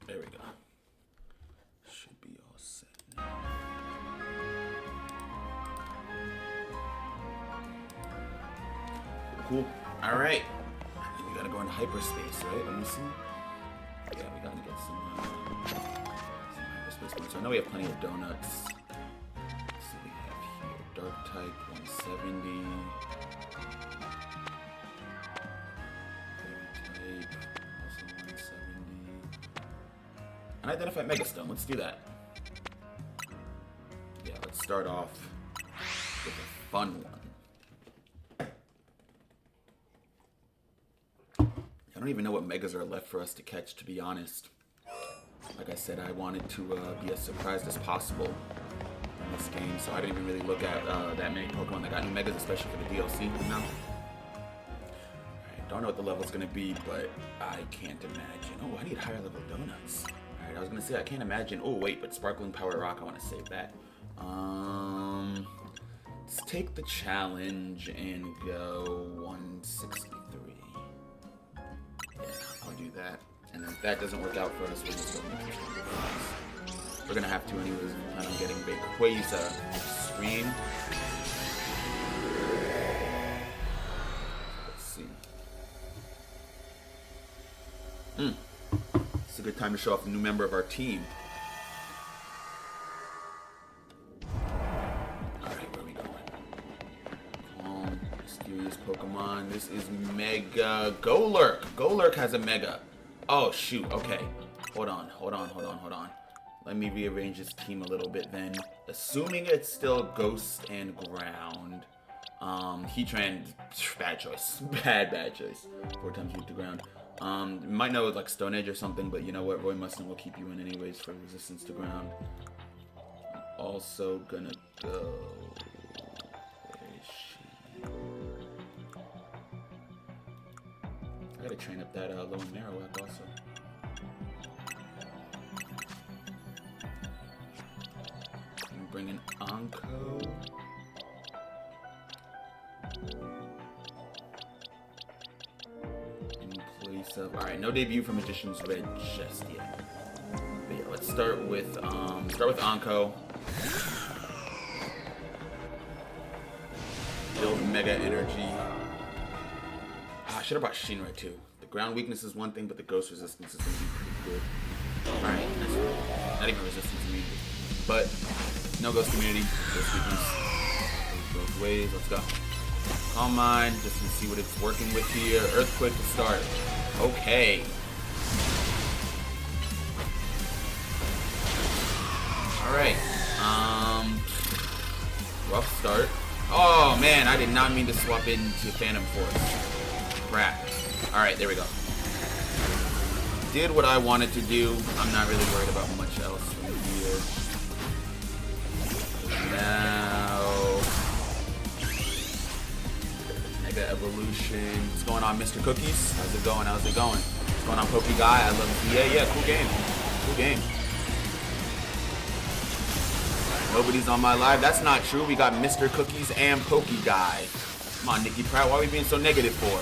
There we go. Should be all set now. Cool. All right. We gotta go into hyperspace, right? Let me see. Yeah, we gotta get some hyperspace points. So I know we have plenty of donuts. Let's see what we have here. Dark type 170. Fairy type also 170. Unidentified Megastone. Let's do that. Yeah, let's start off with a fun one. I don't even know what megas are left for us to catch, to be honest. Like I said, I wanted to be as surprised as possible in this game, so I didn't even really look at that many Pokemon that got new megas, especially for the DLC, you know? Alright, don't know what the level's gonna be, but I can't imagine. Oh, I need higher level donuts. Alright, I was gonna say I can't imagine. Oh, wait, but Sparkling Power Rock, I want to save that. Let's take the challenge and go 163. Yeah, I'll do that. And if that doesn't work out for us, we're just going to we're gonna have to anyways. We plan on getting Rayquaza Extreme. Let's see. It's a good time to show off the new member of our team. Alright, where are we going? Calm, mysterious Pokemon. This is Mega Golurk. Golurk has a Mega. Oh, shoot. Okay. Hold on. Let me rearrange this team a little bit then. Assuming it's still Ghost and Ground. Heatran, bad choice. Bad choice. 4 times weak to ground. You might know it's like Stone Edge or something, but you know what? Roy Mustang will keep you in anyways for resistance to ground. I'm also gonna go... Where is she? I gotta train up that low and Marowak also. And bring in Anko. In place of... Alright, no debut for Magician's Red just yet. But yeah, let's start with Anko. Build Mega Energy. I should have brought Shinra too. The ground weakness is one thing, but the ghost resistance is going to be pretty good. Alright, nice. Not even resistance immunity. But, no ghost immunity, ghost weakness. Both ways, let's go. Calm Mind, just to see what it's working with here. Earthquake to start. Okay. Alright. Rough start. Oh man, I did not mean to swap into Phantom Force. Crap. Alright, there we go. Did what I wanted to do. I'm not really worried about much else from here. Now... Mega Evolution. What's going on, Mr. Cookies? How's it going? What's going on, Poke Guy? I love it. Yeah, cool game. Cool game. Nobody's on my live. That's not true. We got Mr. Cookies and Poke Guy. Come on, Nikki Pratt. Why are we being so negative for?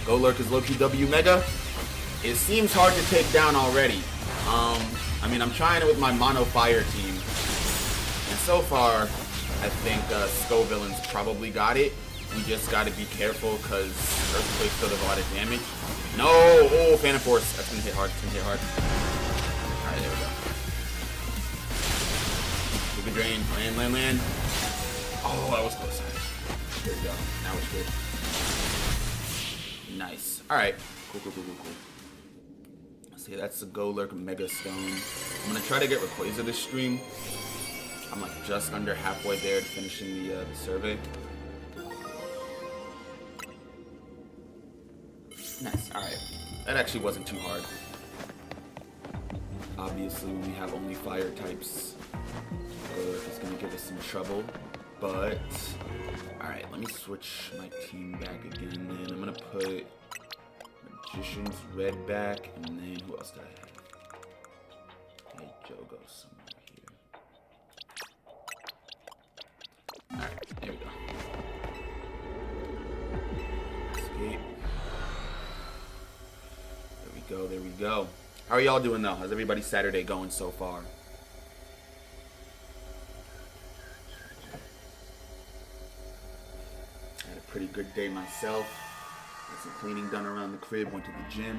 Golurk is low-key W Mega. It seems hard to take down already. I mean, I'm trying it with my Mono Fire team. And so far, I think Scovillain's probably got it. We just got to be careful because Earthquake still does a lot of damage. No! Oh, Phantom Force. That's going to hit hard. Alright, there we go. Super Drain. Land. Oh, that was close. There we go. Now it's good. Nice. Alright. Cool. See, that's the Golurk Mega Stone. I'm going to try to get Rayquaza this stream. I'm like just under halfway there to finishing the survey. Nice. Alright. That actually wasn't too hard. Obviously, we have only fire types. Golurk is going to give us some trouble. But, alright, let me switch my team back again. Then I'm going to put Magician's Red back. And then, who else did I have? Hey, Jogo somewhere here. Alright, there we go. Escape. There we go, there we go. How are y'all doing though? How's everybody's Saturday going so far? I had a pretty good day myself. Got some cleaning done around the crib, went to the gym.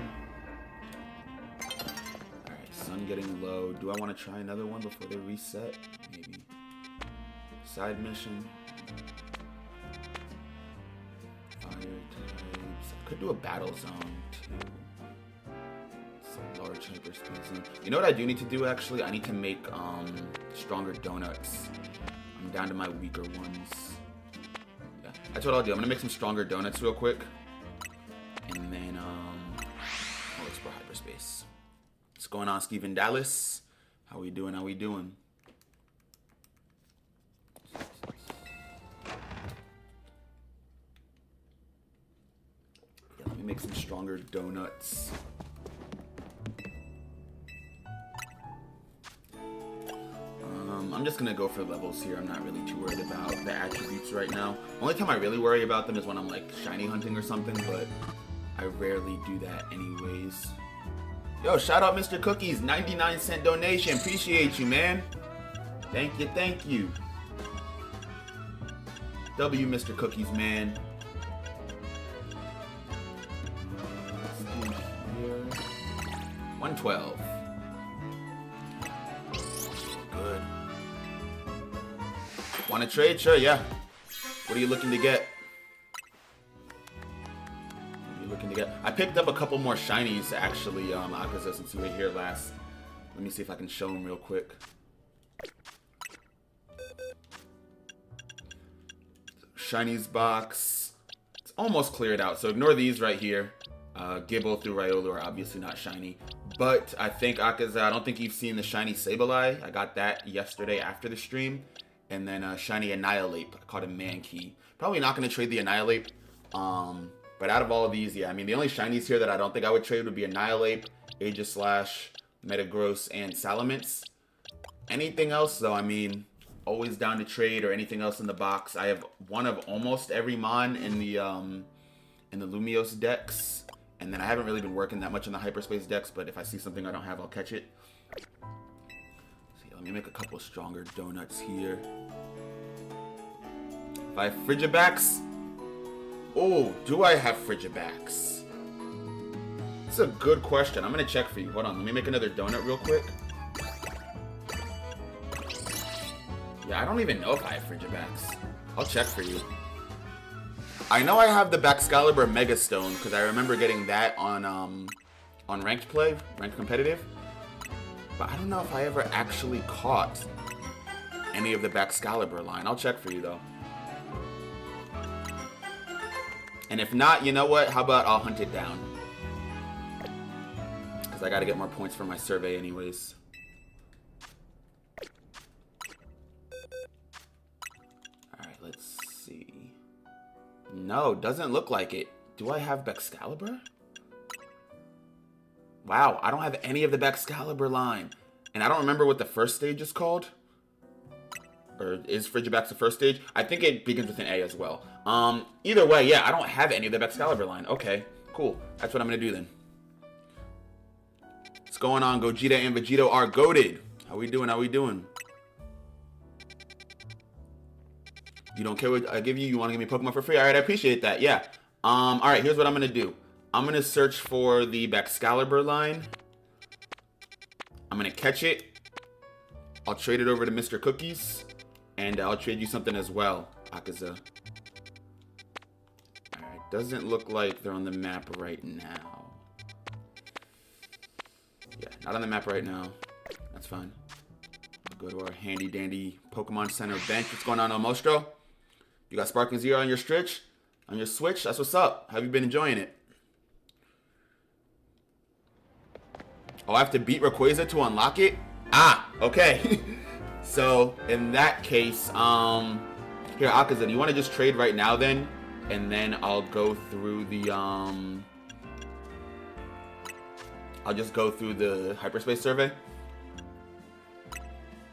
Alright, sun getting low. Do I want to try another one before they reset? Maybe. Side mission. Fire types. I could do a battle zone too. Some large hyperspace zone. You know what I do need to do actually? I need to make stronger donuts. I'm down to my weaker ones. Yeah, that's what I'll do. I'm gonna make some stronger donuts real quick. And then I'll explore hyperspace. What's going on, Steven Dallas? How we doing? How we doing? Yeah, let me make some stronger donuts. I'm just gonna go for levels here. I'm not really too worried about the attributes right now. Only time I really worry about them is when I'm like shiny hunting or something, but I rarely do that anyways. Yo, shout out Mr. Cookies, 99-cent donation. Appreciate you, man. Thank you, thank you. W, Mr. Cookies, man. 112. Good. Want to trade? Sure, yeah. What are you looking to get? I picked up a couple more shinies actually, Akaza, since you were here last. Let me see if I can show them real quick. Shinies box. It's almost cleared out, so ignore these right here. Gibble through Riolu are obviously not shiny. But I think Akaza, I don't think you've seen the shiny Sableye. I got that yesterday after the stream. And then shiny Annihilate. I called him Mankey. Probably not going to trade the Annihilate. But out of all of these, yeah, I mean, the only shinies here that I don't think I would trade would be Annihilate, Aegislash, Metagross, and Salamence. Anything else, though, I mean, always down to trade, or anything else in the box. I have one of almost every Mon in the Lumiose decks. And then I haven't really been working that much in the Hyperspace decks, but if I see something I don't have, I'll catch it. So yeah, let me make a couple stronger donuts here. If I have Frigibax... Oh, do I have Frigibax? That's a good question. I'm going to check for you. Hold on. Let me make another donut real quick. Yeah, I don't even know if I have Frigibax. I'll check for you. I know I have the Baxcalibur Mega Stone because I remember getting that on ranked play, ranked competitive. But I don't know if I ever actually caught any of the Baxcalibur line. I'll check for you, though. And if not, you know what? How about I'll hunt it down? Because I got to get more points for my survey anyways. Alright, let's see. No, doesn't look like it. Do I have Baxcalibur? Wow, I don't have any of the Baxcalibur line. And I don't remember what the first stage is called. Or is Frigibax the first stage? I think it begins with an A as well. Either way, yeah, I don't have any of the Baxcalibur line. Okay, cool. That's what I'm going to do then. What's going on? Gogeta and Vegito are goated. How we doing? How we doing? You don't care what I give you? You want to give me Pokemon for free? All right, I appreciate that. Yeah. All right, here's what I'm going to do. I'm going to search for the Baxcalibur line. I'm going to catch it. I'll trade it over to Mr. Cookies. And I'll trade you something as well, Akaza. Alright, doesn't look like they're on the map right now. Yeah, not on the map right now. That's fine. We'll go to our handy dandy Pokemon Center bench. What's going on, Almostro? You got Sparking Zero on your Switch? On your Switch? That's what's up. Have you been enjoying it? Oh, I have to beat Rayquaza to unlock it? Ah, okay. So, in that case, here, Akaza, do you want to just trade right now then? And then I'll go through the, I'll just go through the hyperspace survey.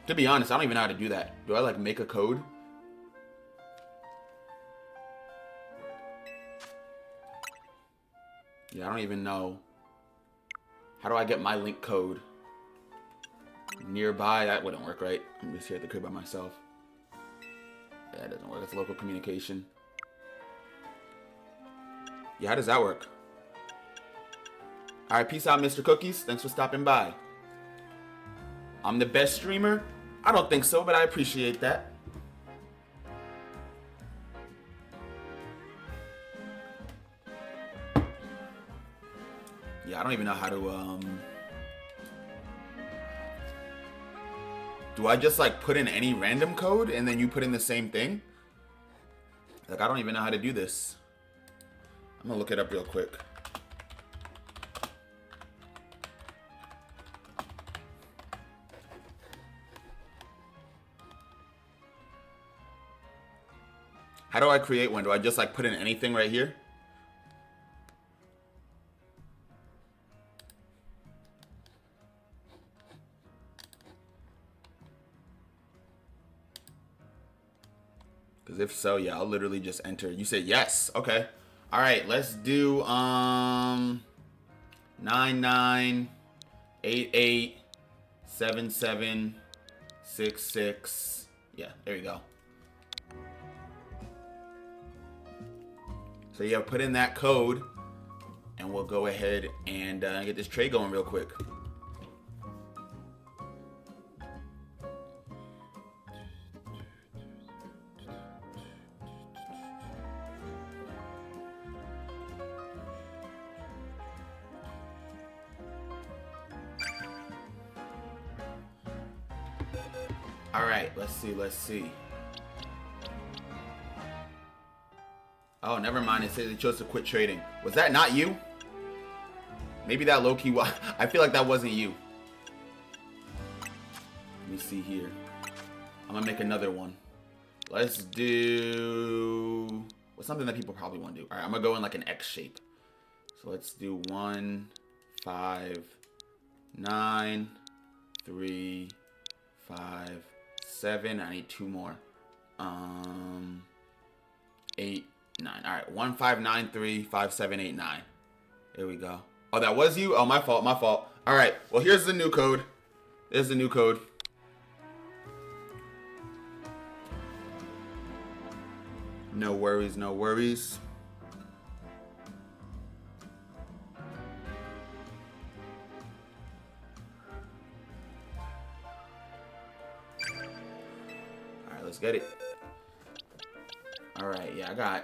To be honest, I don't even know how to do that. Do I, like, make a code? Yeah, I don't even know. How do I get my link code? Nearby, that wouldn't work, right? I'm just here at the crib by myself. Yeah, it doesn't work. It's local communication. Yeah, how does that work? Alright, peace out, Mr. Cookies. Thanks for stopping by. I'm the best streamer? I don't think so, but I appreciate that. Yeah, I don't even know how to, do I just, like, put in any random code and then you put in the same thing? Like, I don't even know how to do this. I'm gonna look it up real quick. How do I create one? Do I just like put in anything right here? Because if so, yeah, I'll literally just enter. You said yes. Okay. All right, let's do 99887766. Yeah, there you go. So yeah, put in that code, and we'll go ahead and get this trade going real quick. All right, let's see. Oh, never mind. It says it chose to quit trading. Was that not you? Maybe that low-key was. I feel like that wasn't you. Let me see here. I'm gonna make another one. Let's do something that people probably want to do. All right, I'm gonna go in like an X shape. So let's do 1, 5, 9, 3, 5, 7. I need 2 more. 8, 9. All right, 1, 5, 9, 3, 5, 7, 8, 9. There we go. Oh, that was you? Oh, my fault. All right. Well, here's the new code. There's the new code. No worries. All right, let's get it. All right, yeah,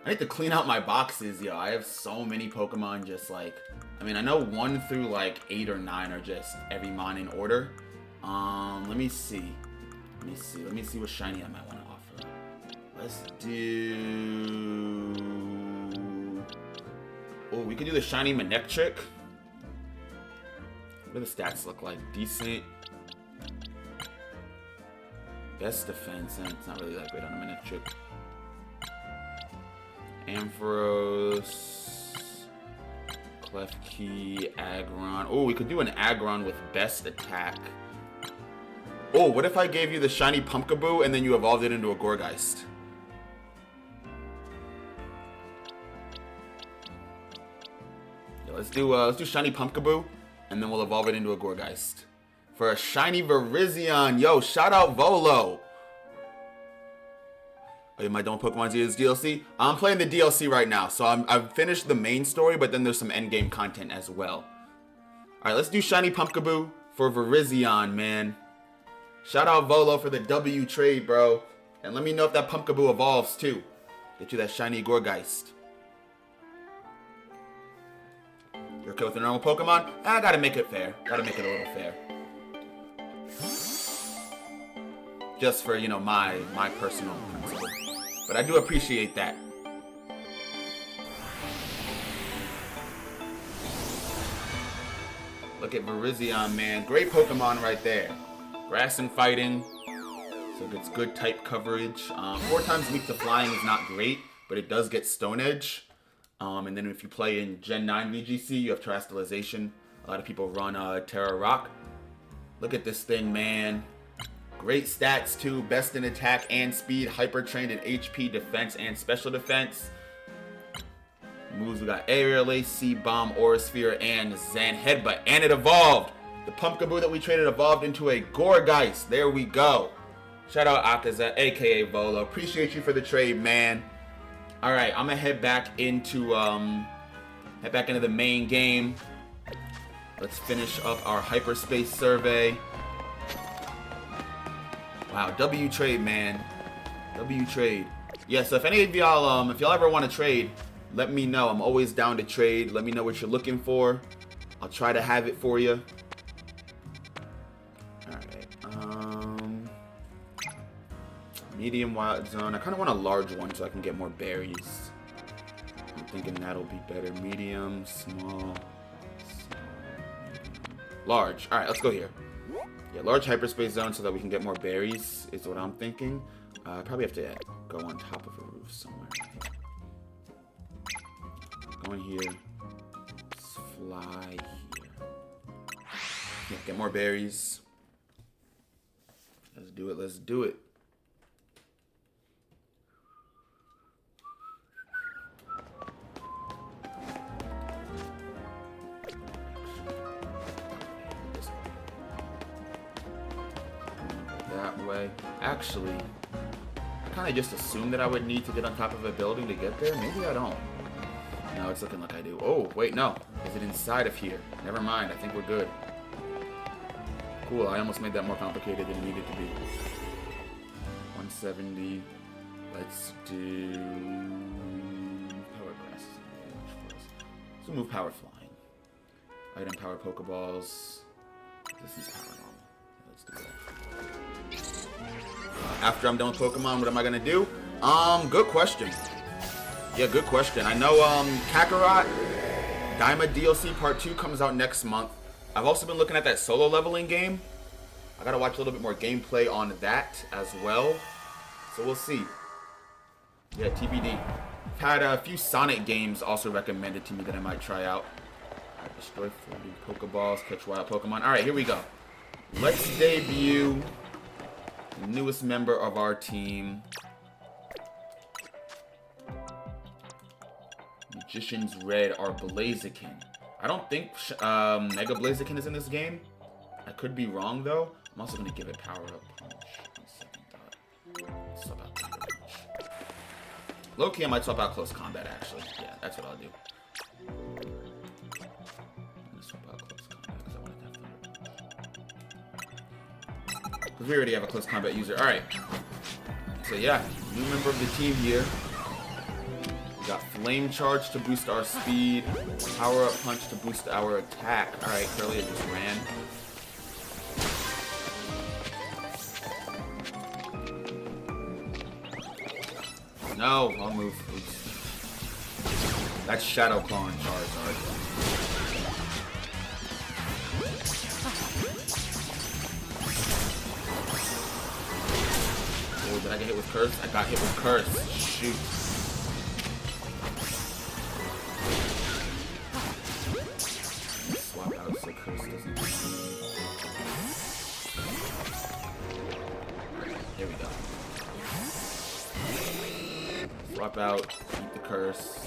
I need to clean out my boxes, yo. I have so many Pokemon just like, I mean, I know 1 through like 8 or 9 are just every mon in order. Let me see what shiny I might want to offer. Let's do, oh, we could do the shiny Manectric. What do the stats look like? Decent. Best defense, and it's not really that great on a Manectric. Ampharos, Klefki, Aggron. Oh, we could do an Aggron with best attack. Oh, what if I gave you the shiny Pumpkaboo and then you evolved it into a Gourgeist? Yeah, let's do shiny Pumpkaboo and then we'll evolve it into a Gourgeist. For a shiny Virizion. Yo, shout out Volo. Oh, am I doing Pokemon Zero's DLC? I'm playing the DLC right now. So I've finished the main story, but then there's some endgame content as well. Alright, let's do shiny Pumpkaboo for Virizion, man. Shout out Volo for the W trade, bro. And let me know if that Pumpkaboo evolves too. Get you that shiny Gourgeist. You're okay with the normal Pokemon? I gotta make it fair. Gotta make it a little fair. Just for, you know, my personal principle. But I do appreciate that. Look at Virizion, man. Great Pokemon right there. Grass and fighting. So it gets good type coverage. 4 times weak to flying is not great, but it does get Stone Edge. And then if you play in Gen 9 VGC, you have Terastallization. A lot of people run Terra Rock. Look at this thing, man. Great stats too, best in attack and speed, hyper trained in HP, defense, and special defense. Moves, we got Aerial Ace, Seed Bomb, Aura Sphere, and Zen Headbutt. And it evolved. The Pumpkaboo that we traded evolved into a Gourgeist. There we go. Shout out Akaza, aka Volo. Appreciate you for the trade, man. Alright, I'm gonna head back into the main game. Let's finish up our hyperspace survey. Wow, W trade, man. W trade. Yeah, so if any of y'all, if y'all ever want to trade, let me know. I'm always down to trade. Let me know what you're looking for. I'll try to have it for you. Alright, medium wild zone. I kind of want a large one so I can get more berries. I'm thinking that'll be better. Medium, small, large. Alright, let's go here. Yeah, large hyperspace zone so that we can get more berries is what I'm thinking. Probably have to go on top of a roof somewhere. Go in here. Let's fly here. Yeah, get more berries. Let's do it. Let's do it. That way. Actually, I kind of just assumed that I would need to get on top of a building to get there. Maybe I don't. No, it's looking like I do. Oh, wait, no. Is it inside of here? Never mind. I think we're good. Cool. I almost made that more complicated than it needed to be. 170. Let's do power grass. So we'll move power flying. Item power Pokeballs. This is power normal. Let's do that. After I'm done with Pokemon, what am I gonna do? Good question. Yeah, good question. I know Kakarot Daima DLC Part 2 comes out next month. I've also been looking at that solo leveling game. I gotta watch a little bit more gameplay on that as well. So we'll see. Yeah, TBD. I've had a few Sonic games also recommended to me that I might try out. Alright, destroy 40 Pokeballs, catch wild Pokemon. Alright, here we go. Let's debut the newest member of our team. Magician's Red, our Blaziken. I don't think Mega Blaziken is in this game. I could be wrong though. I'm also gonna give it Power Up Punch. Swap out Thunder Punch. Low-key, I might swap out Close Combat actually. Yeah, that's what I'll do. I'm gonna swap out Close Combat because I want to have Thunder Punch. Because we already have a Close Combat user. Alright. So yeah, new member of the team here. Got Flame Charge to boost our speed, Power Up Punch to boost our attack. Alright, Curly just ran. No, I'll move. Oops. That's Shadow Claw and Charizard. Oh, did I get hit with Curse? I got hit with Curse. Shoot. Here we go. Swap out, keep the curse.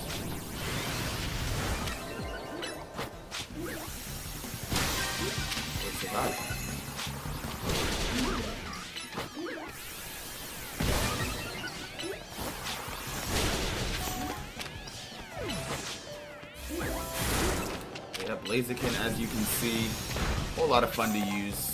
Let's survive. Yeah, Blaziken, as you can see, a whole lot of fun to use.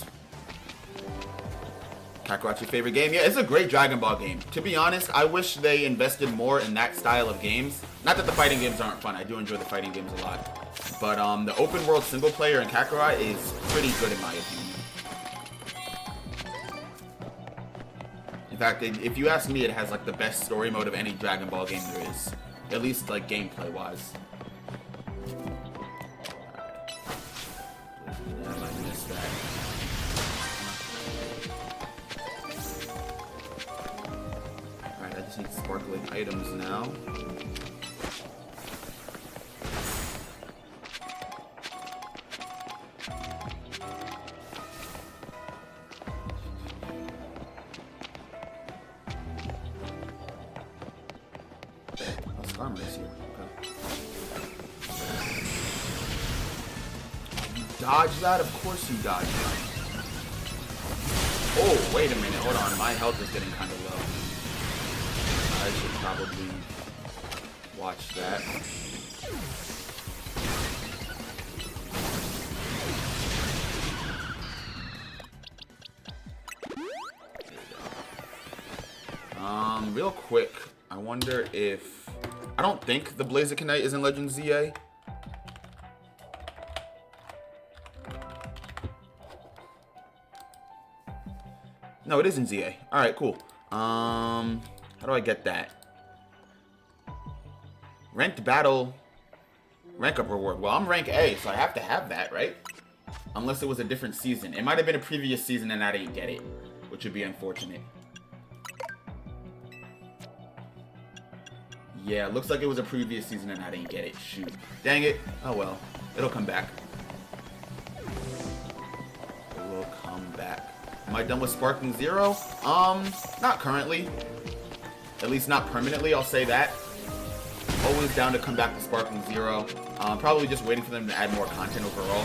Kakarot's your favorite game? Yeah, it's a great Dragon Ball game. To be honest, I wish they invested more in that style of games. Not that the fighting games aren't fun. I do enjoy the fighting games a lot. But the open world single player in Kakarot is pretty good in my opinion. In fact, if you ask me, it has like the best story mode of any Dragon Ball game there is. At least like gameplay wise. I might miss that. Alright, I just need sparkling items now. Oh, Skarmory's here. Okay. dodge that? Of course you dodge that. Oh, wait a minute. Hold on. My health is getting kind of low. I should probably watch that. Real quick, I wonder if... I don't think the Blazikenite is in Legend ZA. No, it is in ZA. Alright, cool. How do I get that? Ranked battle... Rank up reward. Well, I'm rank A, so I have to have that, right? Unless it was a different season. It might have been a previous season and I didn't get it, which would be unfortunate. Yeah, it looks like it was a previous season and I didn't get it. Shoot. Dang it. Oh well. It'll come back. It will come back. Am I done with Sparking Zero? Not currently. At least not permanently, I'll say that. Always down to come back to Sparking Zero. Probably just waiting for them to add more content overall.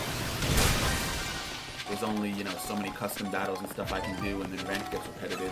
There's only, you know, so many custom battles and stuff I can do, and then rank gets repetitive.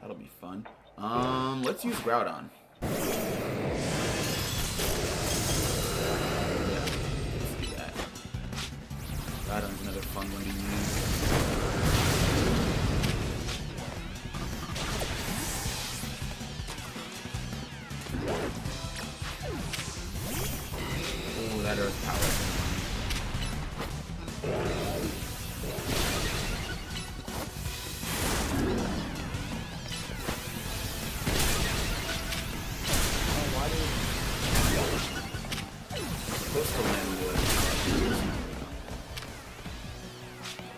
That'll be fun. Let's use Groudon. Yeah, let's do that. Groudon's another fun one to use. Ooh, that Earth Power.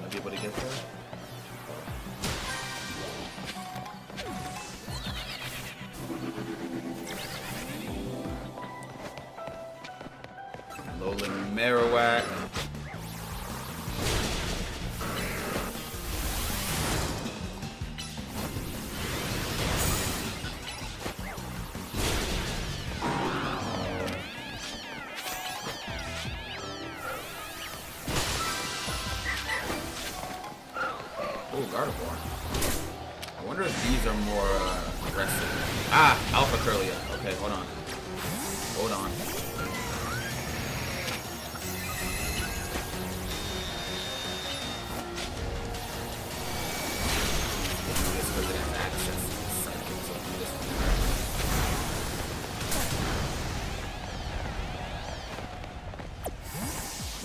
I'll be able to get there. Alolan Marowak. Oh, Gardevoir. I wonder if these are more aggressive. Ah, Alpha Curlia. Okay, hold on. Hold on.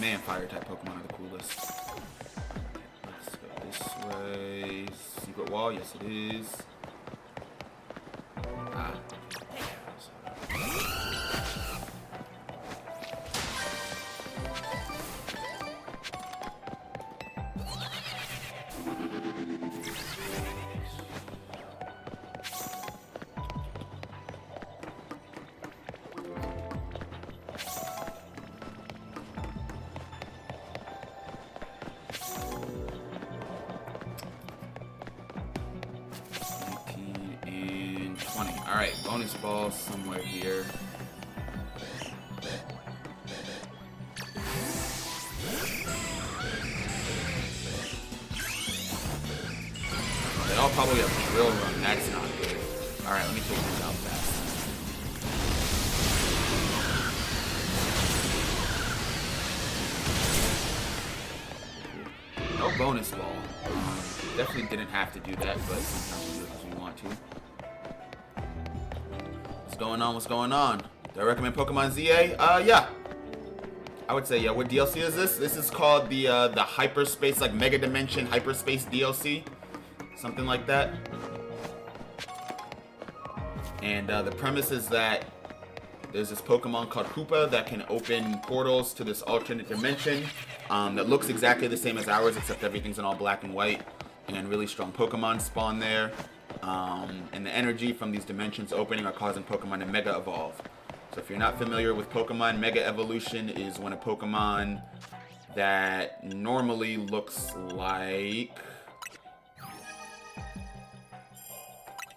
Man, fire type Pokemon are the coolest. Let's go this way. Secret wall, yes it is. Ah. Alright, bonus ball somewhere here. They all probably have drill run. That's not good. Alright, let me take this out fast. No bonus ball. Definitely didn't have to do that, but sometimes we do it because we want to. What's going on? What's going on? Do I recommend Pokemon ZA? Yeah. I would say yeah. What DLC is this? This is called the Hyperspace, like Mega Dimension Hyperspace DLC. Something like that. And the premise is that there's this Pokemon called Hoopa that can open portals to this alternate dimension that looks exactly the same as ours, except everything's in all black and white. And really strong Pokemon spawn there. And the energy from these dimensions opening are causing Pokemon to Mega Evolve. So if you're not familiar with Pokemon, Mega Evolution is when a Pokemon that normally looks like...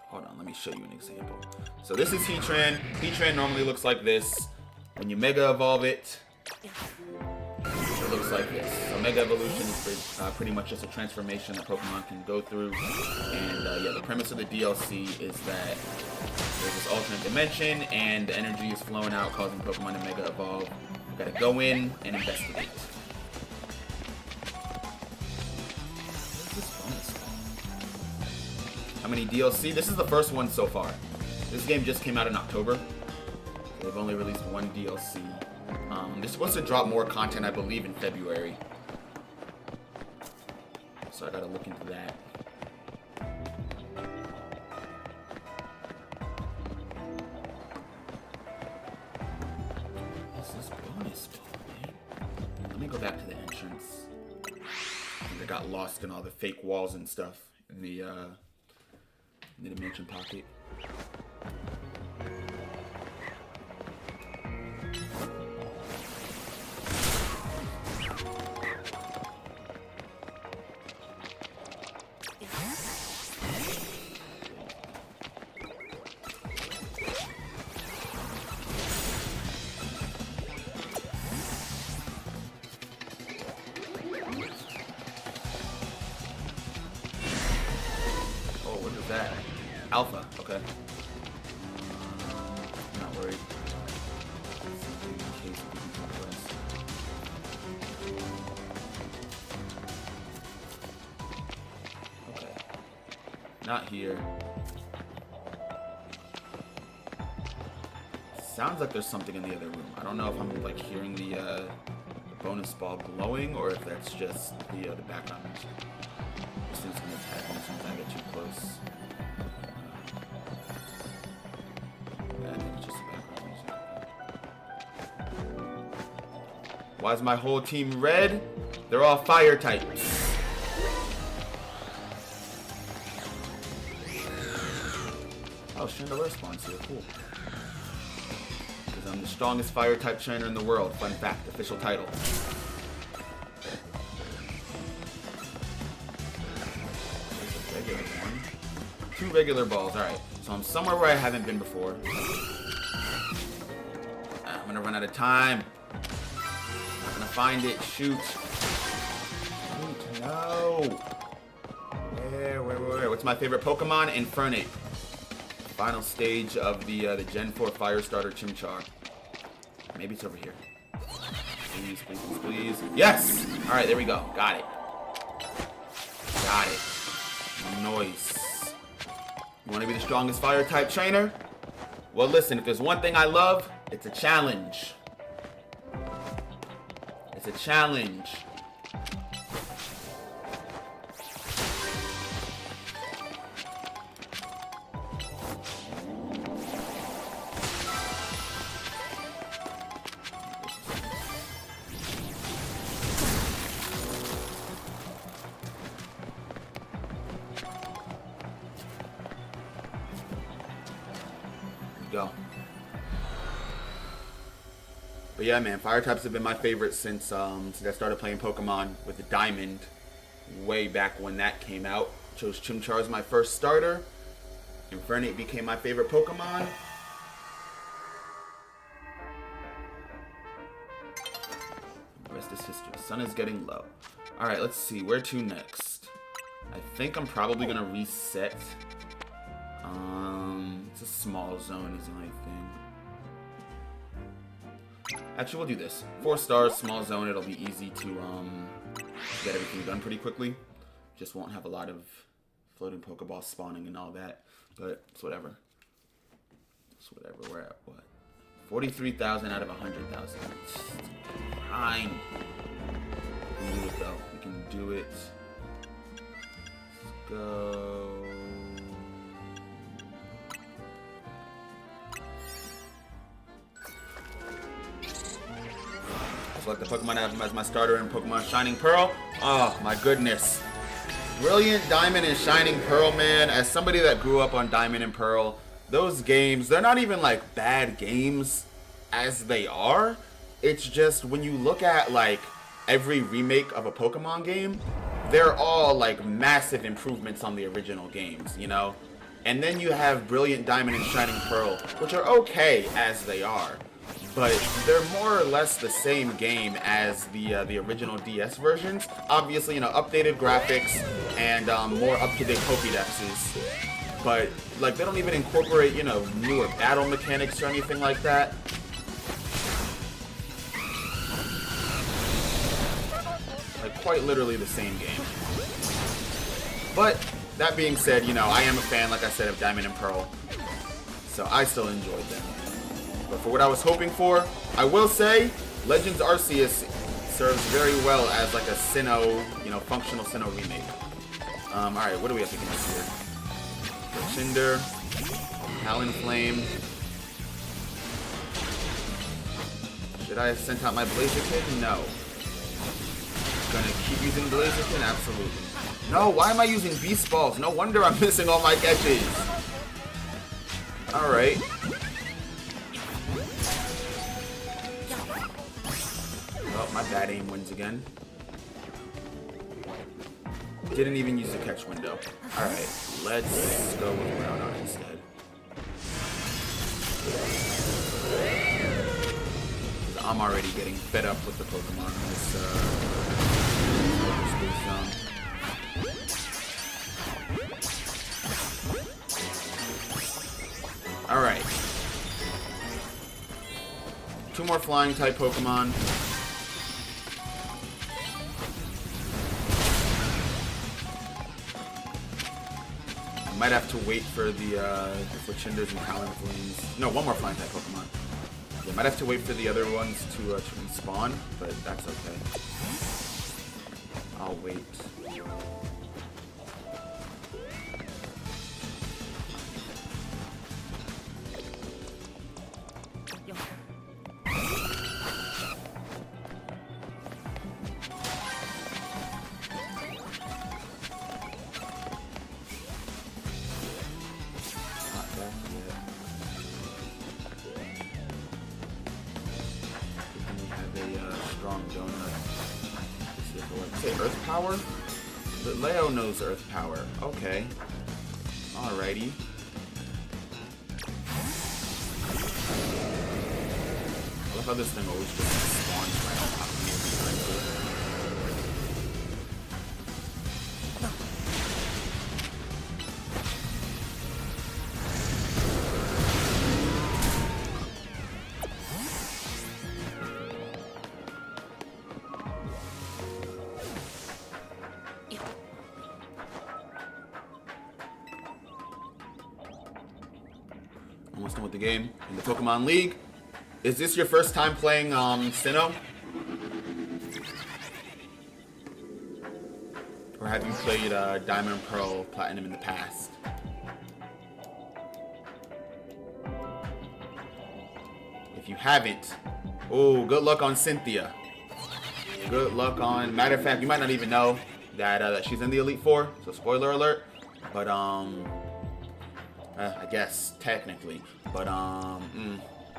Hold on, let me show you an example. So this is Heatran. Heatran normally looks like this. When you Mega Evolve it, it looks like this. So Mega Evolution is pretty much just a transformation that Pokemon can go through. And yeah, the premise of the DLC is that there's this alternate dimension and the energy is flowing out, causing Pokemon to Mega Evolve. You gotta go in and investigate. Where's this bonus ball? How many DLC? This is the first one so far. This game just came out in October. They've only released one DLC. They're supposed to drop more content, I believe, in February. So I gotta look into that. What's this bonus ball, man? Let me go back to the entrance. I think I got lost in all the fake walls and stuff in the dimension pocket. That Alpha, okay. Not worried. Okay. Not here. Sounds like there's something in the other room. I don't know if I'm like hearing the bonus ball glowing or if that's just the background music. This thing's gonna attack me as soon as I get too close. Why is my whole team red? They're all fire types. Oh, Chandelure spawns here. Cool. Because I'm the strongest fire type trainer in the world. Fun fact. Official title. There's a regular one. 2 regular balls. Alright. So I'm somewhere where I haven't been before. I'm gonna run out of time. Find it. Shoot. Shoot. No. Where? What's my favorite Pokemon? Infernape. Final stage of the Gen 4 Fire Starter Chimchar. Maybe it's over here. Please, please, please, please. Yes! Alright, there we go. Got it. Got it. Nice. You want to be the strongest fire type trainer? Well, listen, if there's one thing I love, it's a challenge. It's a challenge. Go. But yeah, man, fire types have been my favorite since I started playing Pokemon with the Diamond way back when that came out. Chose Chimchar as my first starter. Infernape became my favorite Pokemon. The rest is history. Sun is getting low. Alright, let's see. Where to next? I think I'm probably going to reset. It's a small zone is the only thing. Actually, we'll do this. 4 stars, small zone. It'll be easy to get everything done pretty quickly. Just won't have a lot of floating Pokeballs spawning and all that. But it's whatever. It's whatever. We're at what? 43,000 out of 100,000. Fine. We can do it though. We can do it. Let's go. Select the Pokemon I have as my starter in Pokemon Shining Pearl. Oh my goodness. Brilliant Diamond and Shining Pearl, man. As somebody that grew up on Diamond and Pearl, those games, they're not even like bad games as they are. It's just when you look at like every remake of a Pokemon game, they're all like massive improvements on the original games, you know? And then you have Brilliant Diamond and Shining Pearl, which are okay as they are, but they're more or less the same game as the original DS versions. Obviously, you know, updated graphics and more up-to-date Pokédexes. But like they don't even incorporate, you know, newer battle mechanics or anything like that. Like quite literally the same game. But that being said, you know, I am a fan, like I said, of Diamond and Pearl, so I still enjoyed them. But for what I was hoping for, I will say, Legends Arceus serves very well as like a Sinnoh, you know, functional Sinnoh remake. Alright, what do we have against here? Cinder, Talonflame. Should I have sent out my Blaziken? No. Gonna keep using Blaziken? Absolutely. No, why am I using Beast Balls? No wonder I'm missing all my catches. Alright. Oh, my bad aim wins again. Didn't even use the catch window. Alright, let's go with Groudon instead. I'm already getting fed up with the Pokemon in this Space Zone. Alright. 2 more flying type Pokemon. Might have to wait for the Fletchinders and Talonflames. No, 1 more flying type Pokemon. Yeah, might have to wait for the other ones to respawn, but that's okay. I'll wait. Earth Power? But Leo knows Earth Power. Okay. Alrighty. I love how this thing always just spawns right on top of me every time. Almost done with the game in the Pokemon League. Is this your first time playing Sinnoh? Or have you played Diamond and Pearl Platinum in the past? If you haven't, oh, good luck on Cynthia. Good luck on. Matter of fact, you might not even know that she's in the Elite Four. So spoiler alert. But I guess technically, but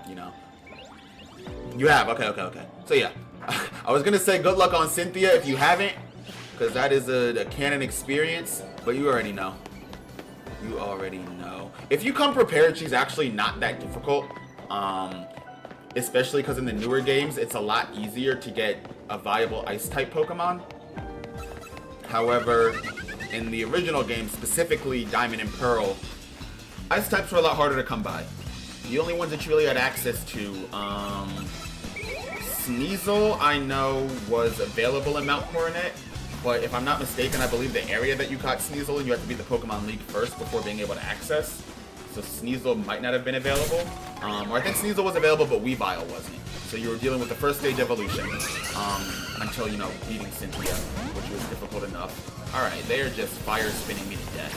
you know, you have. Okay. So yeah, I was gonna say good luck on Cynthia if you haven't, because that is a canon experience. But you already know. You already know. If you come prepared, she's actually not that difficult. Especially because in the newer games, it's a lot easier to get a viable Ice-type Pokemon. However, in the original game, specifically Diamond and Pearl, Ice types were a lot harder to come by. The only ones that you really had access to, Sneasel, I know, was available in Mount Coronet, but if I'm not mistaken, I believe the area that you caught Sneasel in, you have to beat the Pokemon League first before being able to access. So Sneasel might not have been available. Or I think Sneasel was available, but Weavile wasn't. So you were dealing with the first stage evolution, until, you know, beating Cynthia, which was difficult enough. Alright, they're just fire spinning me to death.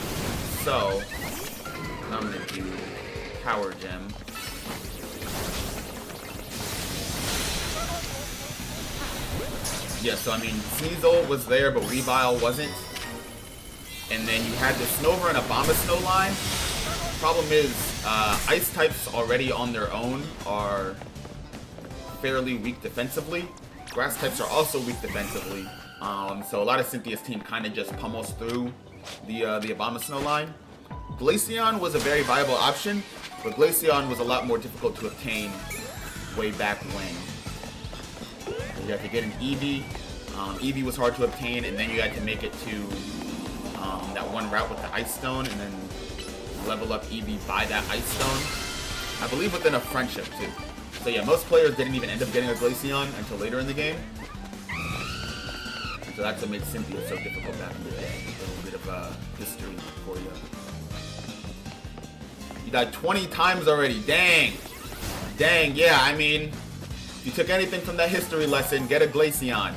So I'm gonna do Power Gem. Yeah, so I mean, Sneasel was there, but Weavile wasn't. And then you had the Snover and Abomasnow line. Problem is, Ice types already on their own are fairly weak defensively. Grass types are also weak defensively. So a lot of Cynthia's team kind of just pummels through the Abomasnow line. Glaceon was a very viable option, but Glaceon was a lot more difficult to obtain way back when. You had to get an Eevee. Eevee was hard to obtain, and then you had to make it to that one route with the Ice Stone, and then level up Eevee by that Ice Stone. I believe within a friendship, too. So yeah, most players didn't even end up getting a Glaceon until later in the game. And so that's what made Cynthia so difficult back in the day. A little bit of history for you. You died 20 times already. Dang. Dang, yeah, I mean, if you took anything from that history lesson, get a Glaceon.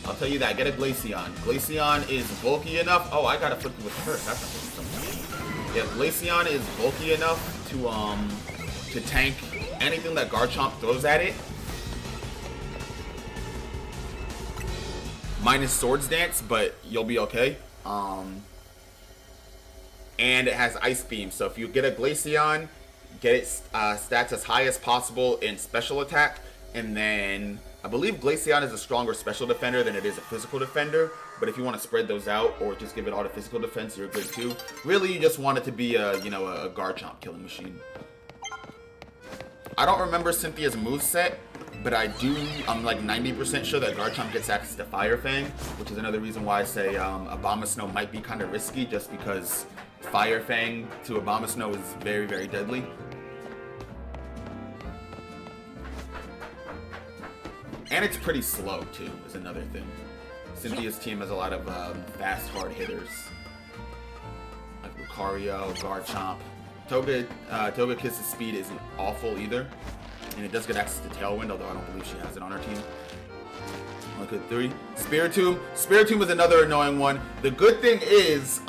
I'll tell you that, get a Glaceon. Glaceon is bulky enough. Oh, I got afflicted with Curse. That's not something. Yeah, Glaceon is bulky enough to tank anything that Garchomp throws at it. Minus Swords Dance, but you'll be okay. And it has Ice Beam, so if you get a Glaceon, get its stats as high as possible in special attack, and then I believe Glaceon is a stronger special defender than it is a physical defender, but if you want to spread those out or just give it all the physical defense, you're good too. Really, you just want it to be a Garchomp killing machine. I don't remember Cynthia's moveset, but I'm like 90% sure that Garchomp gets access to Fire Fang, which is another reason why I say Abomasnow might be kind of risky, just because Fire Fang to Abomasnow is very, very deadly. And it's pretty slow, too, is another thing. Cynthia's team has a lot of fast, hard hitters. Like Lucario, Garchomp. Togekiss's speed isn't awful either. And it does get access to Tailwind, although I don't believe she has it on her team. Look at 3. Spiritomb. Spiritomb is another annoying one. The good thing is,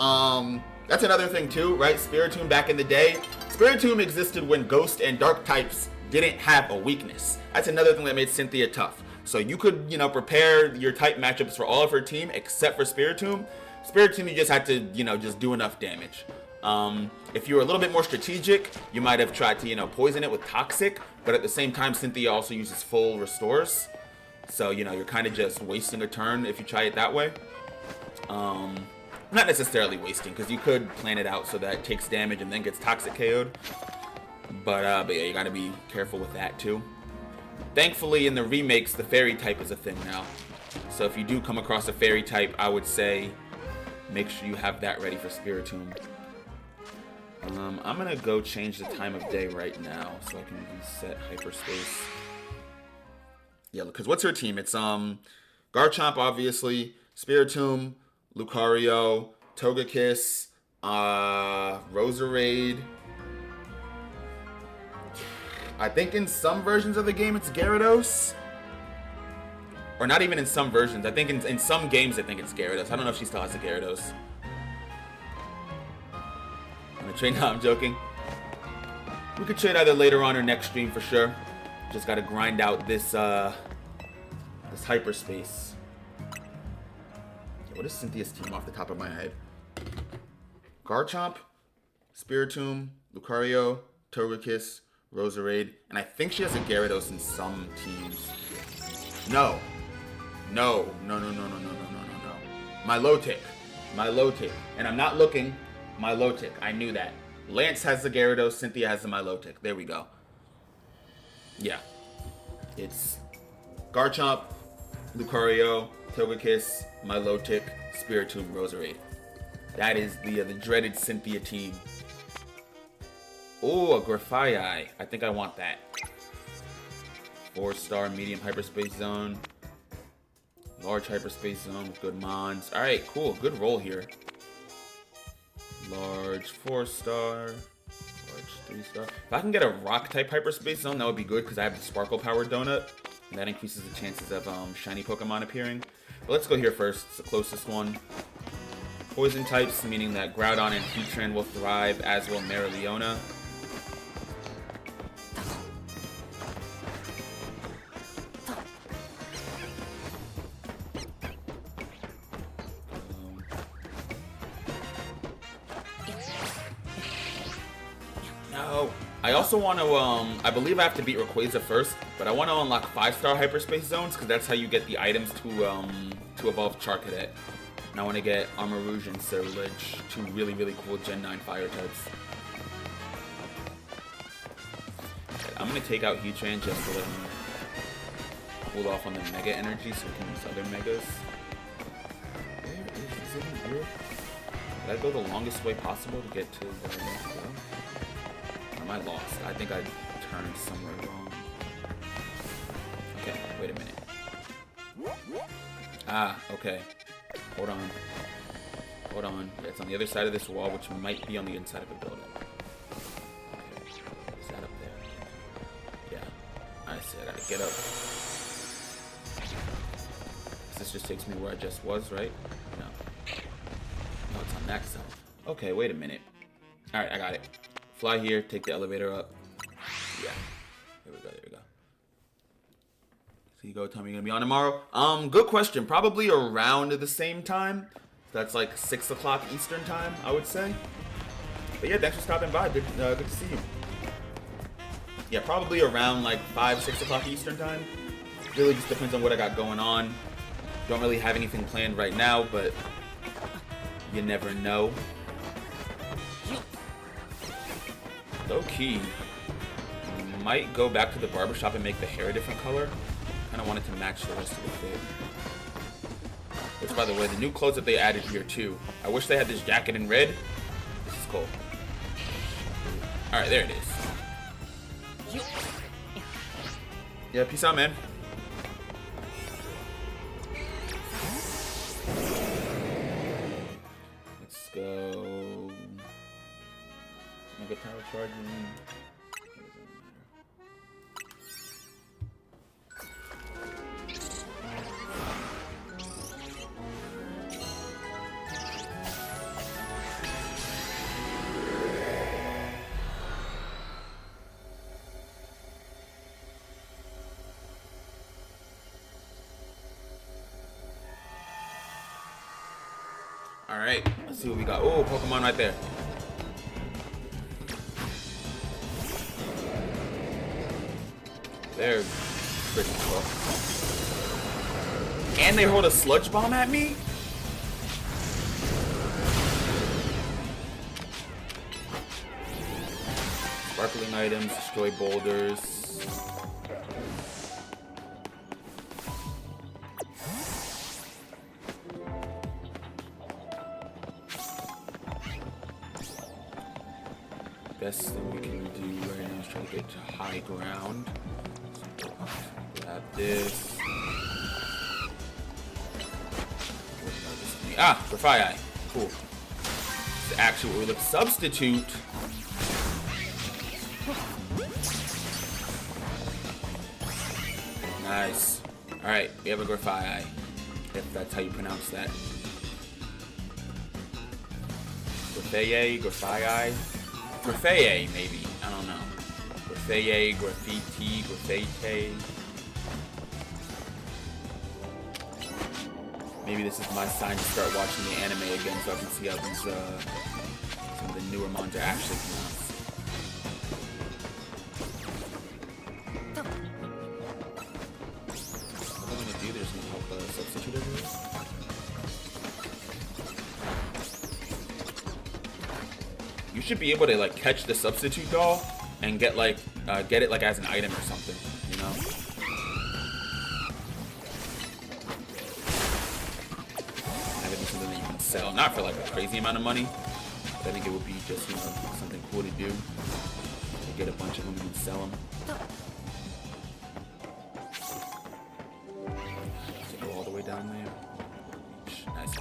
that's another thing too, right? Spiritomb back in the day. Spiritomb existed when Ghost and Dark types didn't have a weakness. That's another thing that made Cynthia tough. So you could, prepare your type matchups for all of her team except for Spiritomb. Spiritomb, you just had to, just do enough damage. If you were a little bit more strategic, you might have tried to, poison it with Toxic, but at the same time, Cynthia also uses full restores. So, you're kind of just wasting a turn if you try it that way. Not necessarily wasting, because you could plan it out so that it takes damage and then gets Toxic KO'd. But yeah, you gotta be careful with that too. Thankfully, in the remakes, the Fairy type is a thing now. So if you do come across a Fairy type, I would say make sure you have that ready for Spiritomb. I'm gonna go change the time of day right now so I can reset hyperspace. Yeah, because what's her team? It's Garchomp, obviously, Spiritomb, Lucario, Togekiss, Roserade. I think in some versions of the game it's Gyarados. Or not even in some versions. I think in some games I think it's Gyarados. I don't know if she still has a Gyarados. I'm gonna trade. No, I'm joking. We could trade either later on or next stream for sure. Just gotta grind out this this hyperspace. What is Cynthia's team off the top of my head? Garchomp, Spiritomb, Lucario, Togekiss, Roserade, and I think she has a Gyarados in some teams. No. Milotic. And I'm not looking. Milotic. I knew that. Lance has the Gyarados, Cynthia has the Milotic. There we go. Yeah. It's Garchomp, Lucario, Togekiss, Milotic, Spiritomb, Roserade. That is the dreaded Cynthia team. Oh, a Grafaiai. I think I want that. 4-star medium hyperspace zone. Large hyperspace zone with good mons. Alright, cool. Good roll here. Large 4-star. Large 3-star. If I can get a rock type hyperspace zone, that would be good because I have the Sparkle Power Donut. And that increases the chances of shiny Pokemon appearing. But let's go here first. It's the closest one. Poison types, meaning that Groudon and Heatran will thrive, as will Mereoleona. Oh, I also want to, I believe I have to beat Rayquaza first, but I want to unlock 5-star hyperspace zones, because that's how you get the items to evolve Charcadet. And I want to get Armarouge and Cerulege, two really, really cool Gen 9 fire types. Okay, I'm going to take out Heatran just to let him cool off on the Mega Energy so we can use other Megas. Where is it in Europe? Did I go the longest way possible to get to where I need to go? Or am I lost? I think I turned somewhere wrong. Okay, wait a minute. Ah, okay. Hold on. Hold on. Yeah, it's on the other side of this wall, which might be on the inside of a building. Okay. Is that up there? Yeah. I see. I gotta get up. This just takes me where I just was, right? No. No, it's on that side. Okay, wait a minute. Alright, I got it. Fly here, take the elevator up. Yeah. There we go, there we go. So you go, tell me you're gonna be on tomorrow. Good question. Probably around the same time. That's like 6 o'clock Eastern time, I would say. But yeah, thanks for stopping by. Good to see you. Yeah, probably around like 5, 6 o'clock Eastern time. Really just depends on what I got going on. Don't really have anything planned right now, but you never know. Low key, might go back to the barbershop and make the hair a different color. Kind of wanted to match the rest of the fit. Which, by the way, the new clothes that they added here too. I wish they had this jacket in red. This is cool. All right, there it is. Yeah, peace out, man. Let's go. Mega power charging. Alright, let's see what we got. Oh, Pokemon right there. They're pretty cool. And they hold a Sludge Bomb at me? Sparkling items, destroy boulders. Best thing we can do right now is try to get to high ground. So grab this. Ah, Grafaiai. Cool. This is actually what we look. Substitute. Nice. Alright, we have a Grafaiai. If that's how you pronounce that. Grafaiai. Grafaiai, maybe. I don't know. Grafaiai, Graffiti, Grafaitai. Maybe this is my sign to start watching the anime again so I can see how these, some of the newer mons are actually pronounced. What am I gonna do? There's no help substitute over this. You should be able to like catch the substitute doll and get like get it like as an item or something, you know? Have it be something that you can sell, not for like a crazy amount of money, but I think it would be just, you know, something cool to do. To get a bunch of them and sell them. So go all the way down there. Nice.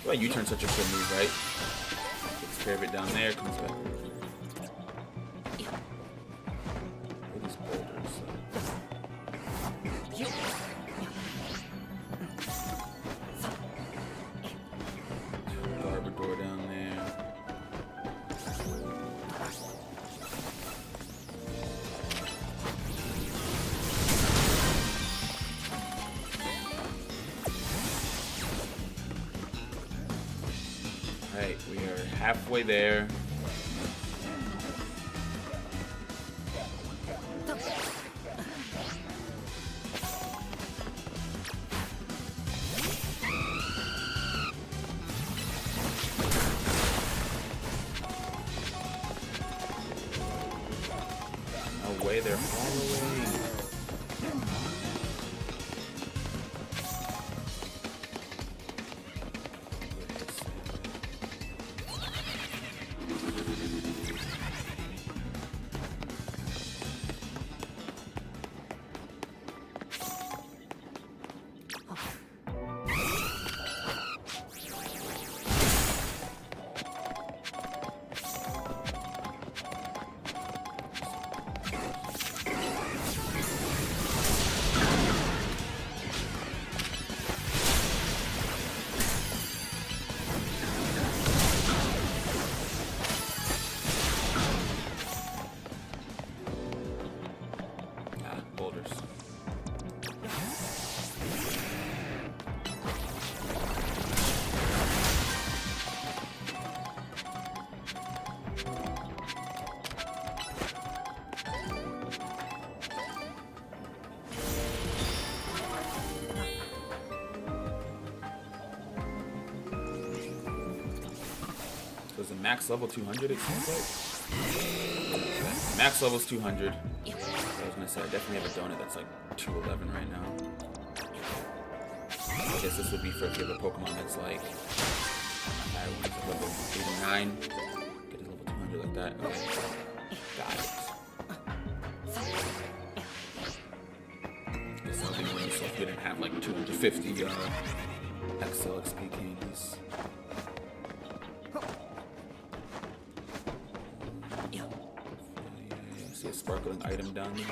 Why U-turn such a good move, right? Takes care of it down there, comes back. What are these boulders? Garbodor down there. halfway there. No way, they're following. Boulders. So is it max level 200 it seems like? Max level's 200. I was gonna say, I definitely have a donut that's like 211 right now. I guess this would be for if you have a Pokemon that's like, level 89. Get it level 200 like that. Okay. Got it. I guess something really so if you didn't have like 250 XL XP candies. See a sparkling item down there.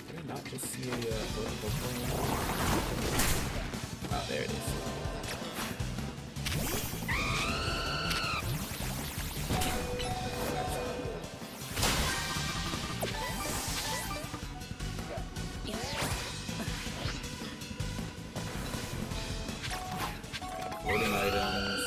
Did I not just see a vertical plane? Oh, there it is. Floating items.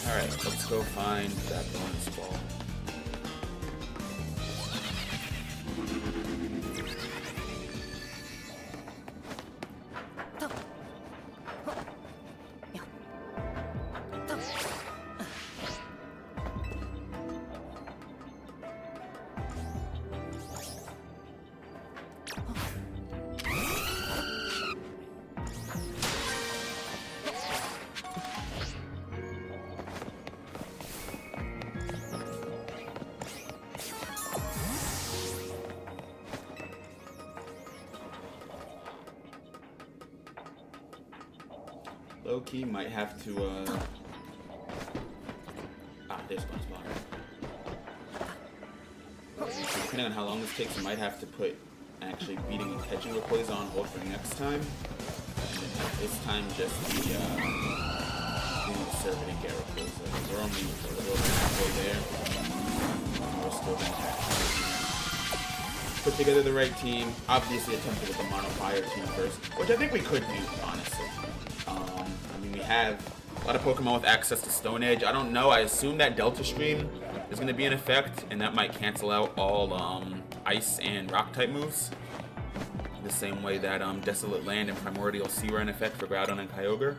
Alright, let's go find that bonus ball. Low-key might have to, there's bonus ball. Depending on how long this takes, you might have to put actually beating and catching Rayquaza on hold for next time. And then at this time, just the, serve it and get Rayquaza. We're only a little bit halfway there. We're still going to have to put together the right team. Obviously attempt with the Mono Fire team first, which I think we could do, honestly. I mean, we have a lot of Pokemon with access to Stone Edge. I don't know. I assume that Delta Stream is going to be in effect, and that might cancel out all Ice and Rock type moves. The same way that Desolate Land and Primordial Sea were in effect for Groudon and Kyogre.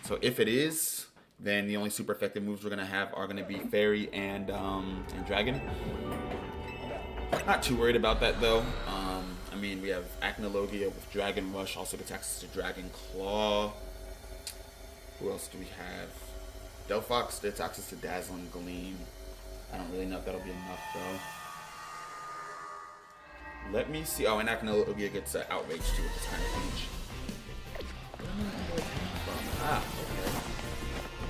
So if it is, then the only super effective moves we're going to have are going to be Fairy and Dragon. Not too worried about that, though. I mean, we have Acnologia with Dragon Rush, also gets access to Dragon Claw. Who else do we have? Delphox gets access to Dazzling Gleam. I don't really know if that'll be enough, though. Let me see. Oh, and Acnologia gets Outrage, too, with this kind of Peach. Ah, okay.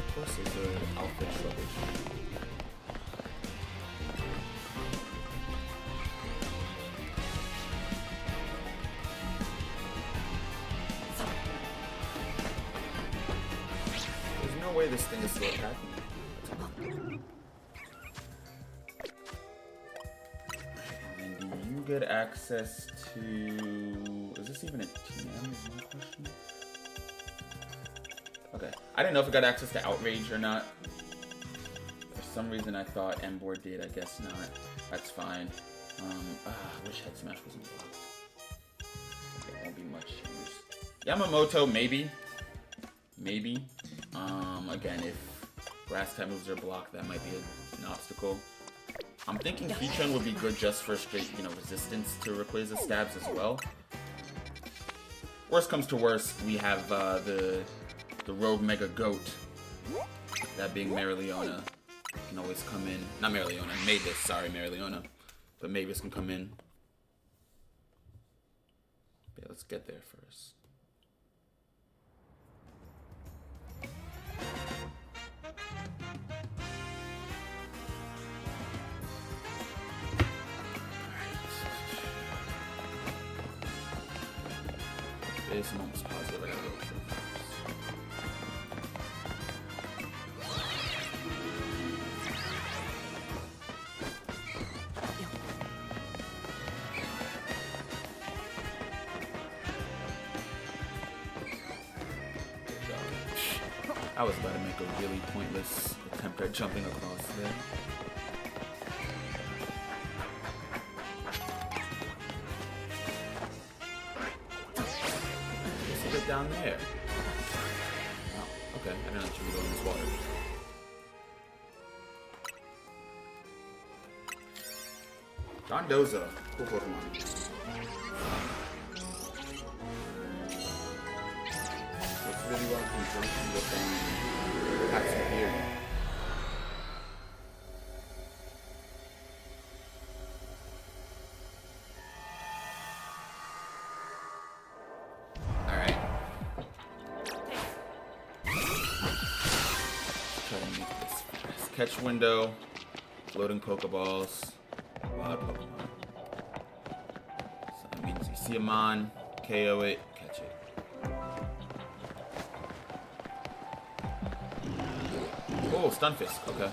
Of course, there's an Alpha Trouble. way this thing is still attacking me. And do you get access to... Is this even a TM is my question? Okay. I didn't know if it got access to Outrage or not. For some reason I thought Emboar did. I guess not. That's fine. I wish Head Smash wasn't blocked. It won't be much use. Yamamoto, maybe. Maybe. Again, if grass type moves are blocked, that might be an obstacle. I'm thinking Heatran would be good just for straight, resistance to Rayquaza stabs as well. Worst comes to worst, we have the Rogue Mega Goat. That being Marileona. Can always come in. Not Marileona, Mavis, sorry, Marileona. But Mavis can come in. Yeah, let's get there first. I'm almost positive I gotta go first. I was about to make a really pointless attempt at jumping across there. Down there. Oh, okay. I didn't know you could go in this water. Dondoza. Cool Pokemon. Looks really well in conjunction with Patsy here. Catch window, floating Pokeballs, wild Pokemon. So that means you see a Mon, KO it, catch it. Oh, Stunfisk, okay.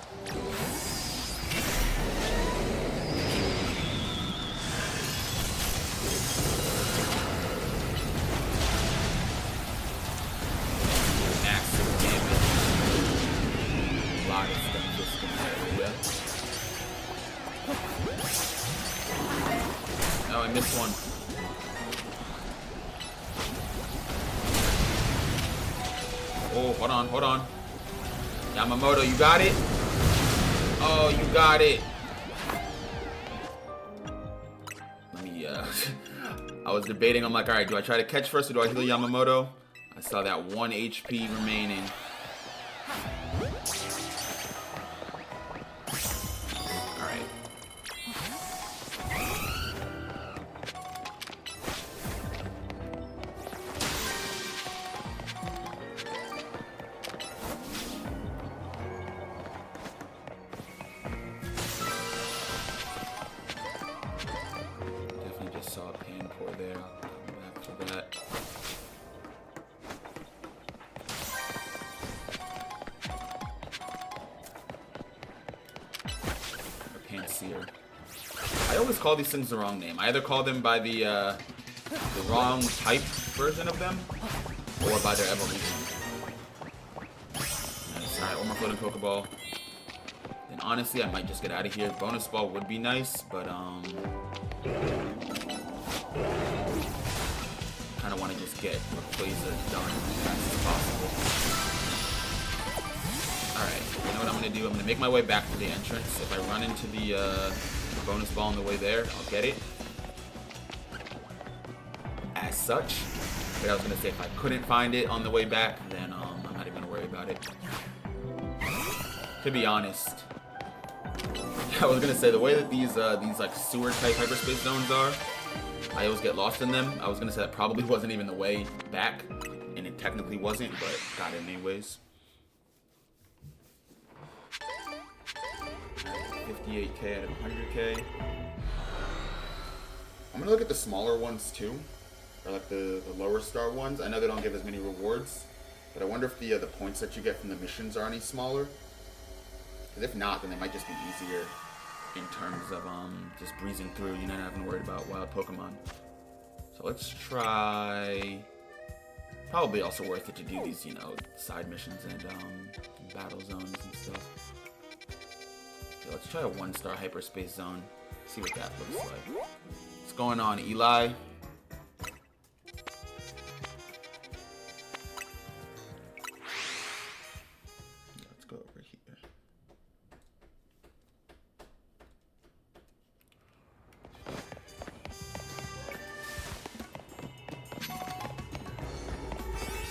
Oh, I missed one. Oh, hold on. Yamamoto, you got it? Oh, you got it. Let me, I was debating, I'm like, alright, do I try to catch first or do I heal Yamamoto? I saw that 1 HP remaining. I always call these things the wrong name. I either call them by the wrong type version of them, or by their evolution. Nice. Alright, one more floating Pokeball. And honestly, I might just get out of here. Bonus ball would be nice, but kind of want to just get Rayquaza done as fast as possible. Alright, you know what I'm going to do? I'm going to make my way back to the entrance. If I run into the bonus ball on the way there, I'll get it. As such. But I was going to say, if I couldn't find it on the way back, then I'm not even going to worry about it. To be honest, I was going to say, the way that these like sewer-type hyperspace zones are, I always get lost in them. I was going to say that probably wasn't even the way back, and it technically wasn't, but got it anyways. 58k out of 100k. I'm gonna look at the smaller ones too, or like the lower star ones. I know they don't give as many rewards, But I wonder if the points that you get from the missions are any smaller. Because if not, then they might just be easier in terms of just breezing through, you know, not having to worry about wild Pokemon. So let's try... Probably also worth it to do these, you know, side missions and battle zones and stuff. Okay, let's try a 1-star hyperspace zone. See what that looks like. What's going on, Eli? Let's go over here.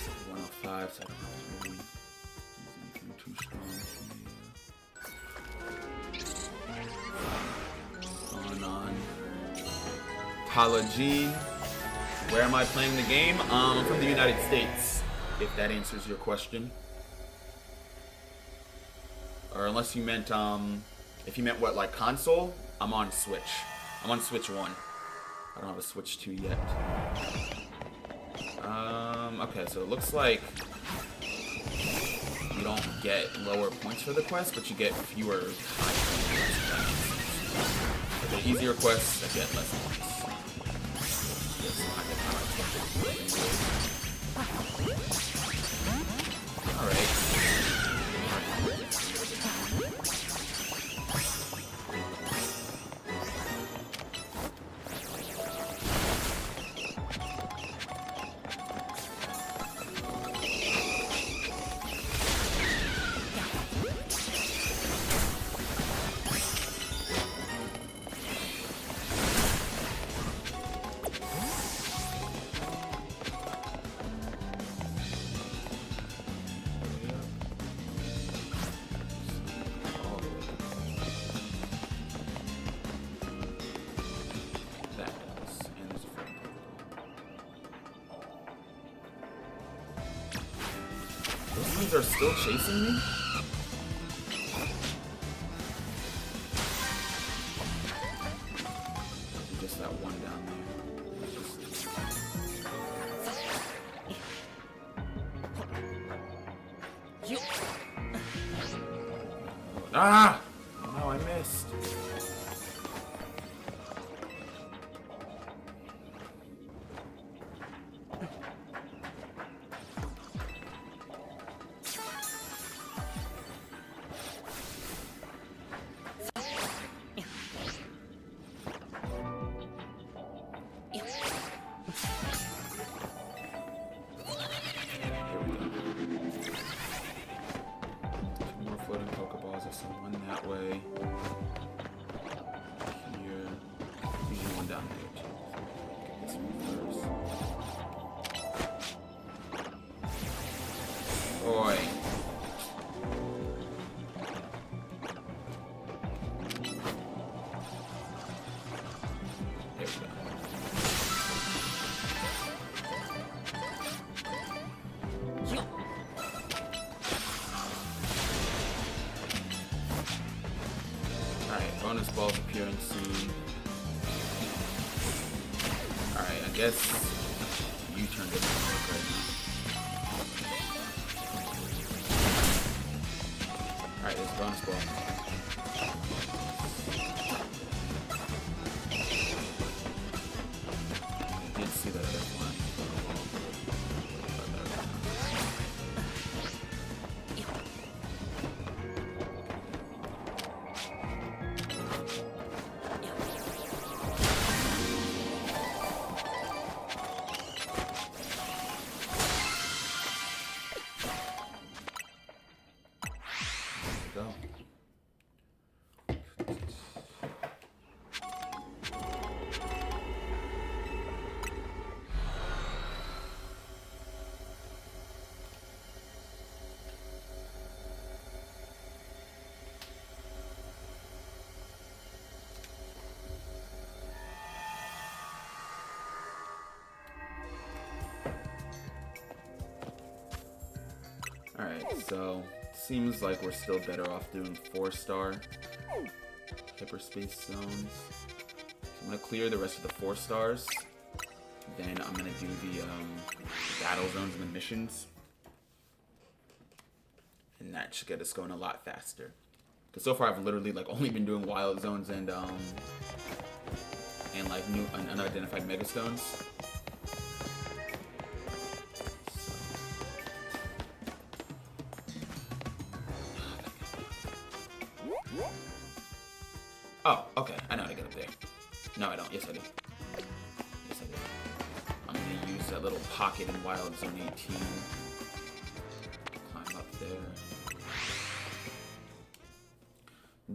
So I don't have to really use anything too strong from here. Going on. Hala G. Where am I playing the game? I'm from the United States, if that answers your question. Or unless you meant, if you meant what, like console? I'm on Switch. I'm on Switch 1. I don't have a Switch 2 yet. Okay, so it looks like you don't get lower points for the quest, but you get fewer high quests. For the easier quests, I get less points. Alright. Are still chasing me? Just that one down there. Ah! No, I missed. Boy. There we go. Alright, bonus balls appearing soon. Alright, I guess you turned it on right now. Alright, there's a bonus ball. I did see that other one. Go. Alright, so seems like we're still better off doing 4-star hyperspace zones. So I'm gonna clear the rest of the 4 stars. Then I'm gonna do the battle zones and the missions. And that should get us going a lot faster. Because so far I've literally like only been doing wild zones and like new unidentified megastones. Oh, okay. I know how to get up there. No, I don't. Yes, I do. Yes, I do. I'm gonna use that little pocket in Wild Zone 18. Climb up there.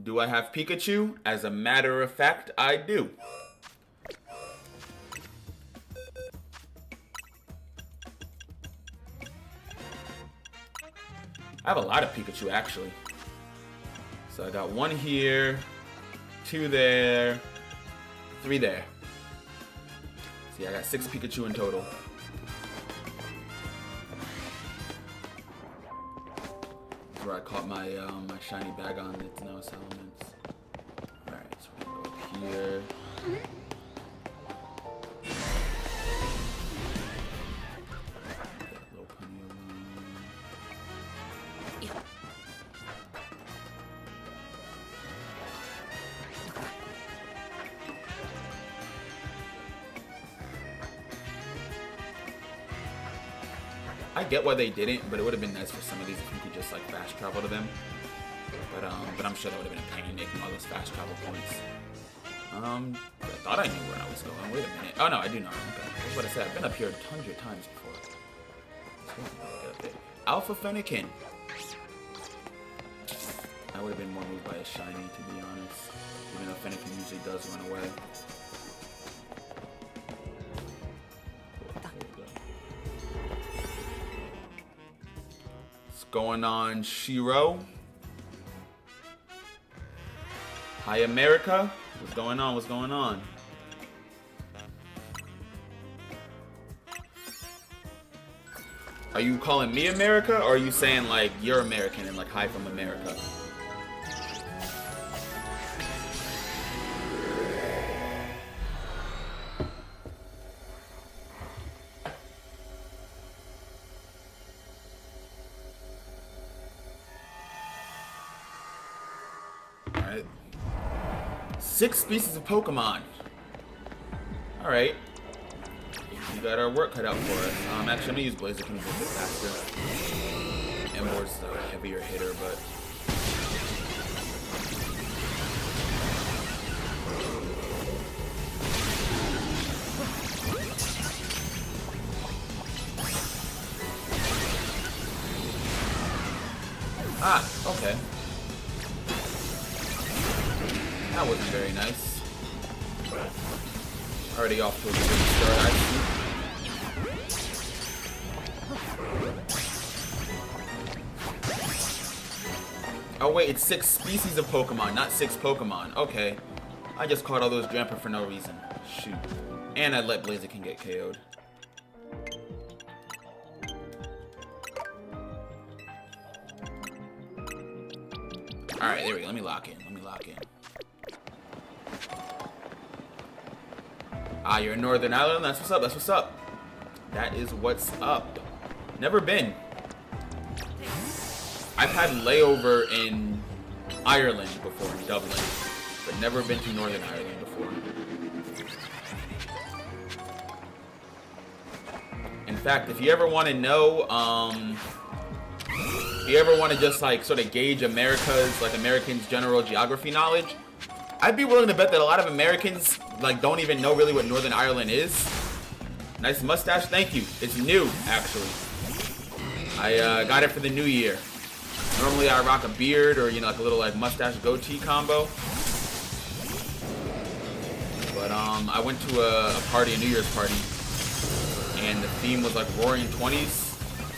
Do I have Pikachu? As a matter of fact, I do. I have a lot of Pikachu, actually. So I got 1 here, 2 there, 3 there. See, I got 6 Pikachu in total. That's where I caught my my shiny Bagon that's now Salamence. Alright, so we're gonna go up here. I get why they didn't, but it would have been nice for some of these if you could just like fast travel to them. But I'm sure that would have been a pain making all those fast travel points. I thought I knew where I was going. Wait a minute. Oh no, I do know. Okay. I was about to say I've been up here 100 times before. Get up there. Alpha Fennekin. I would have been more moved by a shiny, to be honest. Even though Fennekin usually does run away. Going on, Shiro. Hi, America. What's going on? What's going on? Are you calling me America, or are you saying like you're American and like hi from America? Alright. 6 species of Pokemon. Alright. We got our work cut out for us. Actually, I'm gonna use Blaziken a bit faster. Embor's a heavier hitter, but... Ah, okay. That wasn't very nice. Already off to a good start, I see. Oh wait, it's 6 species of Pokemon, not 6 Pokemon. Okay. I just caught all those Drampa for no reason. Shoot. And I let Blaziken get KO'd. Alright, there we go. Let me lock in. Ah, you're in Northern Ireland? That's what's up. That's what's up. That is what's up. Never been. I've had layover in Ireland before, in Dublin, but never been to Northern Ireland before. In fact, if you ever want to know, if you ever want to just like sort of gauge Americans' general geography knowledge, I'd be willing to bet that a lot of Americans like don't even know really what Northern Ireland is. Nice mustache, thank you. It's new, actually. I got it for the new year. Normally I rock a beard or like a little like mustache goatee combo. But I went to a party, a New Year's party, and the theme was like Roaring 20s.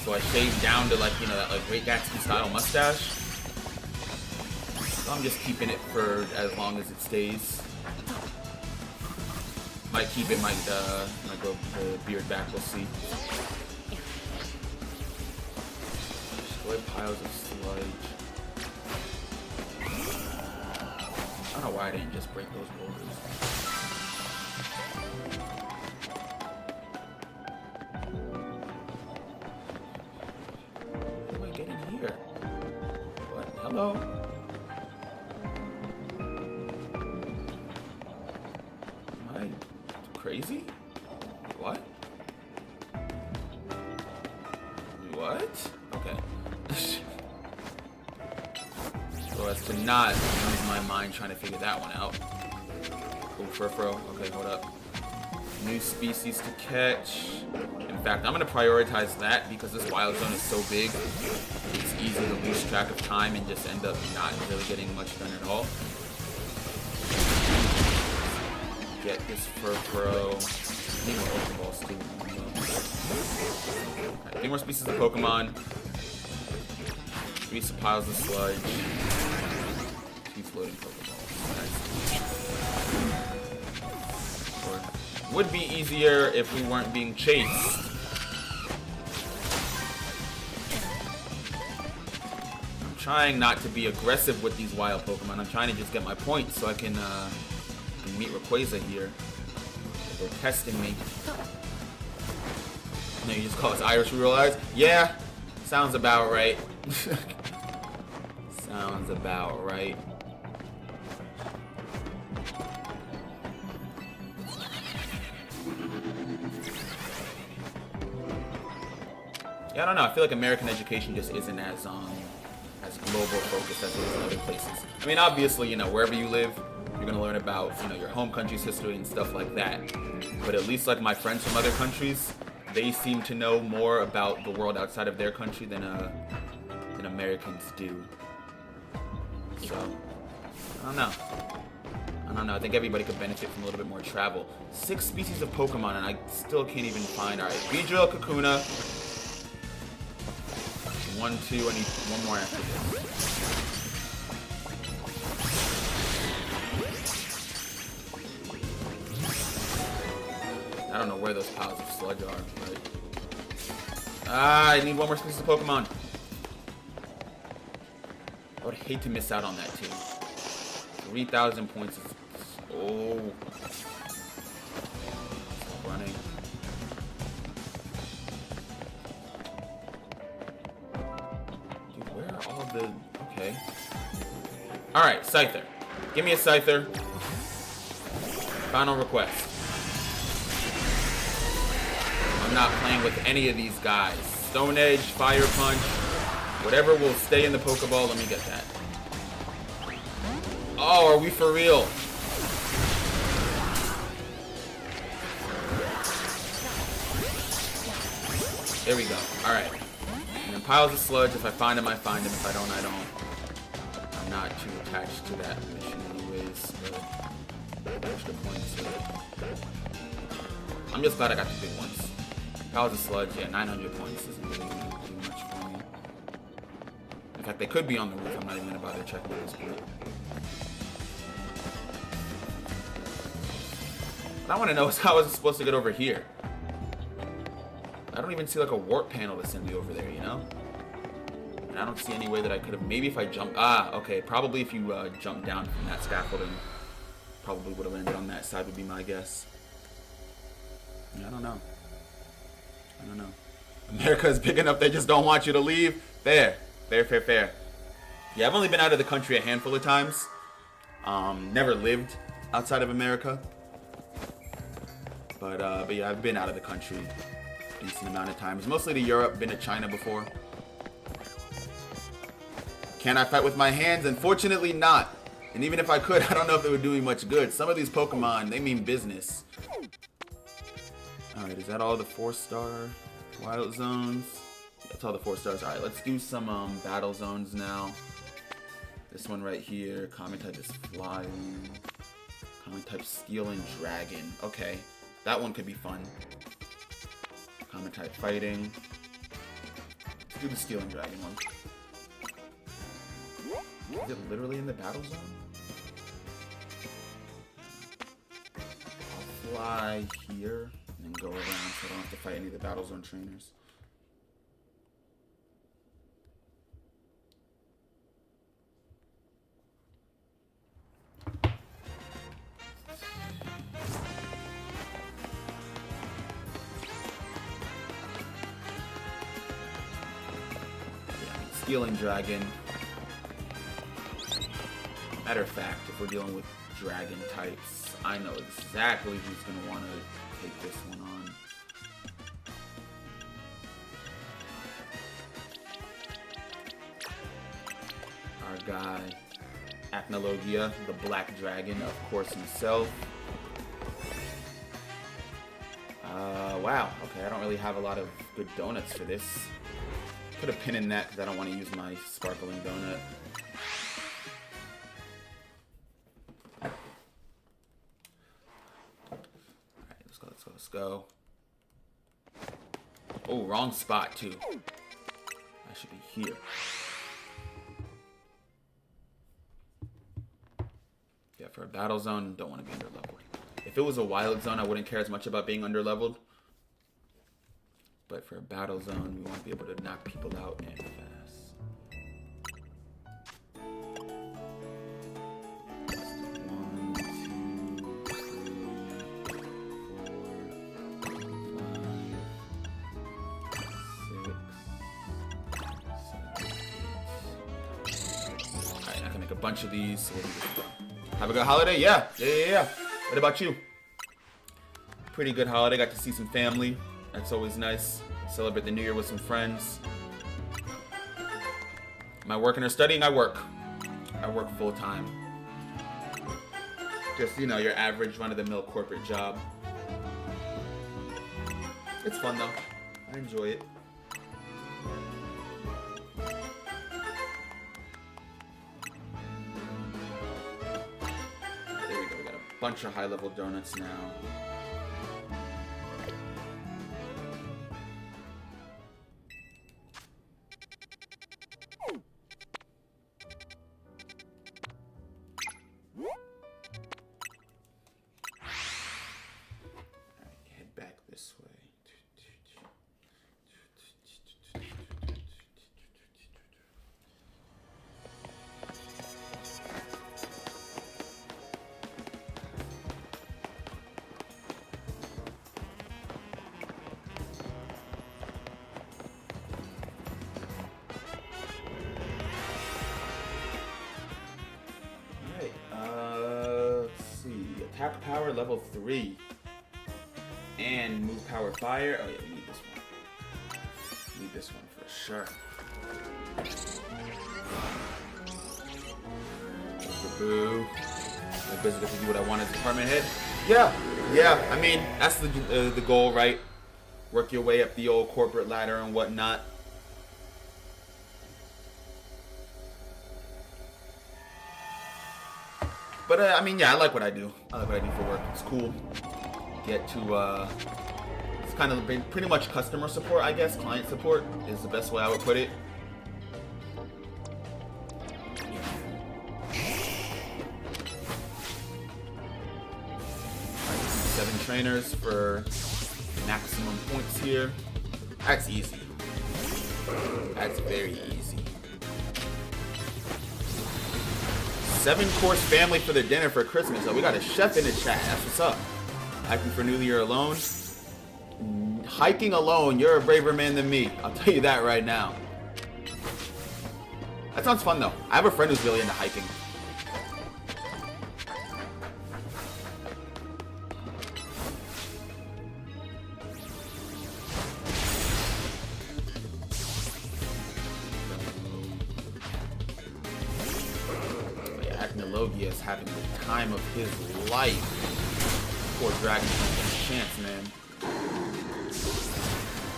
So I shaved down to like that like Great Gatsby style mustache. So I'm just keeping it for as long as it stays. Might keep it, might grow the beard back, we'll see. Destroy piles of sludge. I don't know why I didn't just break those boulders. How do I get in here? Hello. Am I crazy? What? What? Okay. So as to not lose my mind trying to figure that one out. Oh, Furfro. Okay, hold up. New species to catch. In fact, I'm going to prioritize that because this wild zone is so big. It's easy to lose track of time and just end up not really getting much done at all. Get this Furfro. I need more Pokeballs too. Alright, 3 more species of Pokemon. 3 piles of sludge. Keep loading Pokeballs. Nice. Would be easier if we weren't being chased. I'm trying not to be aggressive with these wild Pokemon. I'm trying to just get my points so I can meet Rayquaza here. They're testing me. No, you just call us Irish Real Eyes? Yeah, sounds about right. Sounds about right. Yeah, I don't know. I feel like American education just isn't as global focused as it is in other places. I mean, obviously, you know, wherever you live, you're gonna learn about, you know, your home country's history and stuff like that. But at least like my friends from other countries, they seem to know more about the world outside of their country than Americans do. So, I don't know. I think everybody could benefit from a little bit more travel. 6 species of Pokemon, and I still can't even find. All right, Beedrill, Kakuna. 1, 2. I need 1 more after this. I don't know where those piles of sludge are, but I need 1 more species of Pokemon. I would hate to miss out on that too. 3,000 points is running. Dude, where are all the okay. Alright, Scyther. Give me a Scyther. Final request. I'm not playing with any of these guys. Stone Edge, Fire Punch, whatever will stay in the Pokeball, let me get that. Oh, are we for real? There we go. Alright. And then piles of sludge. If I find him, I find him. If I don't, I don't. I'm not too attached to that mission anyways. Extra points. I'm just glad I got the big ones. Piles of sludge, yeah, 900 points isn't really going to do much for me. In fact, they could be on the roof. I'm not even going to bother checking at this point. What I want to know is how I was supposed to get over here. I don't even see like a warp panel to send me over there, you know? And I don't see any way that I could have. Maybe if I jumped. Ah, okay. Probably if you jumped down from that scaffolding, probably would have landed on that side, would be my guess. Yeah, I don't know. America is big enough, they just don't want you to leave. Fair. Yeah, I've only been out of the country a handful of times. Never lived outside of America. But yeah, I've been out of the country a decent amount of times. Mostly to Europe, been to China before. Can I fight with my hands? Unfortunately not. And even if I could, I don't know if it would do me much good. Some of these Pokemon, they mean business. Alright, is that all the 4-star wild zones? That's all the 4 stars. Alright, let's do some battle zones now. This one right here. Common type is flying. Common type steel and dragon. Okay, that one could be fun. Common type fighting. Let's do the steel and dragon one. Is it literally in the battle zone? I'll fly here and then go around so I don't have to fight any of the battle zone trainers. Steel and dragon. Matter of fact, if we're dealing with dragon types, I know exactly who's going to want to take this one on. Our guy, Acnologia, the black dragon, of course, himself. Wow, okay, I don't really have a lot of good donuts for this. Put a pin in that because I don't want to use my sparkling donut. Alright, let's go. Oh, wrong spot, too. I should be here. Yeah, for a battle zone, don't want to be underleveled. If it was a wild zone, I wouldn't care as much about being underleveled. But for a battle zone, we want to be able to knock people out and fast. 1, 2, 3, 4, 5, 6, 7, 8. Alright, I can make a bunch of these. So have a good holiday? Yeah. What about you? Pretty good holiday. Got to see some family. That's always nice. Celebrate the new year with some friends. Am I working or studying? I work. I work full time. Just, you know, your average run-of-the-mill corporate job. It's fun though. I enjoy it. There we go. We got a bunch of high-level donuts now. Attack power level 3. And move power fire. Oh yeah, we need this one. Need this one for sure. Boo. I'm busy to do what I want as department head. Yeah. I mean, that's the goal, right? Work your way up the old corporate ladder and whatnot. But, I mean, yeah, I like what I do. I like what I do for work. It's cool. Get to, it's kind of pretty much customer support, I guess. Client support is the best way I would put it. 7 trainers for maximum points here. That's easy. That's very easy. 7-course family for the dinner for Christmas. So we got a chef in the chat. That's what's up. Hiking for New Year alone. Hiking alone, you're a braver man than me. I'll tell you that right now. That sounds fun though. I have a friend who's really into hiking. Acnologia is having the time of his life. Poor Dragon Punch, chance, man.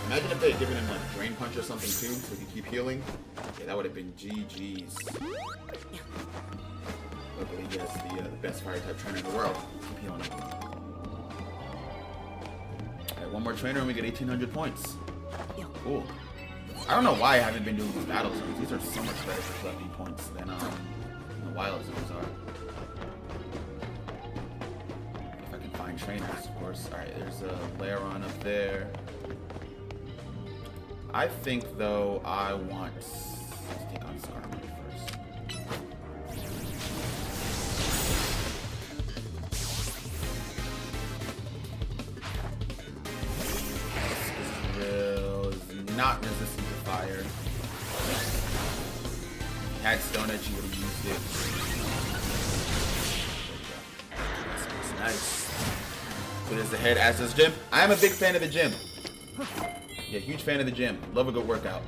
Imagine if they had given him like Drain Punch or something too, so he could keep healing. Yeah, that would have been GG's. Luckily, he has the best fire type trainer in the world. Keep healing him. Alright, one more trainer and we get 1,800 points. Cool. I don't know why I haven't been doing these battle zones. These are so much better for collecting points than the wild zones are. If I can find trainers, of course. Alright, there's a Lairon up there. I think, though, I want to take on Skarmory first. Skrill is not resistant to fire. If he had Stone Edge, he would have used it. Nice. So there's the head, as does gym. I am a big fan of the gym. Yeah, huge fan of the gym. Love a good workout.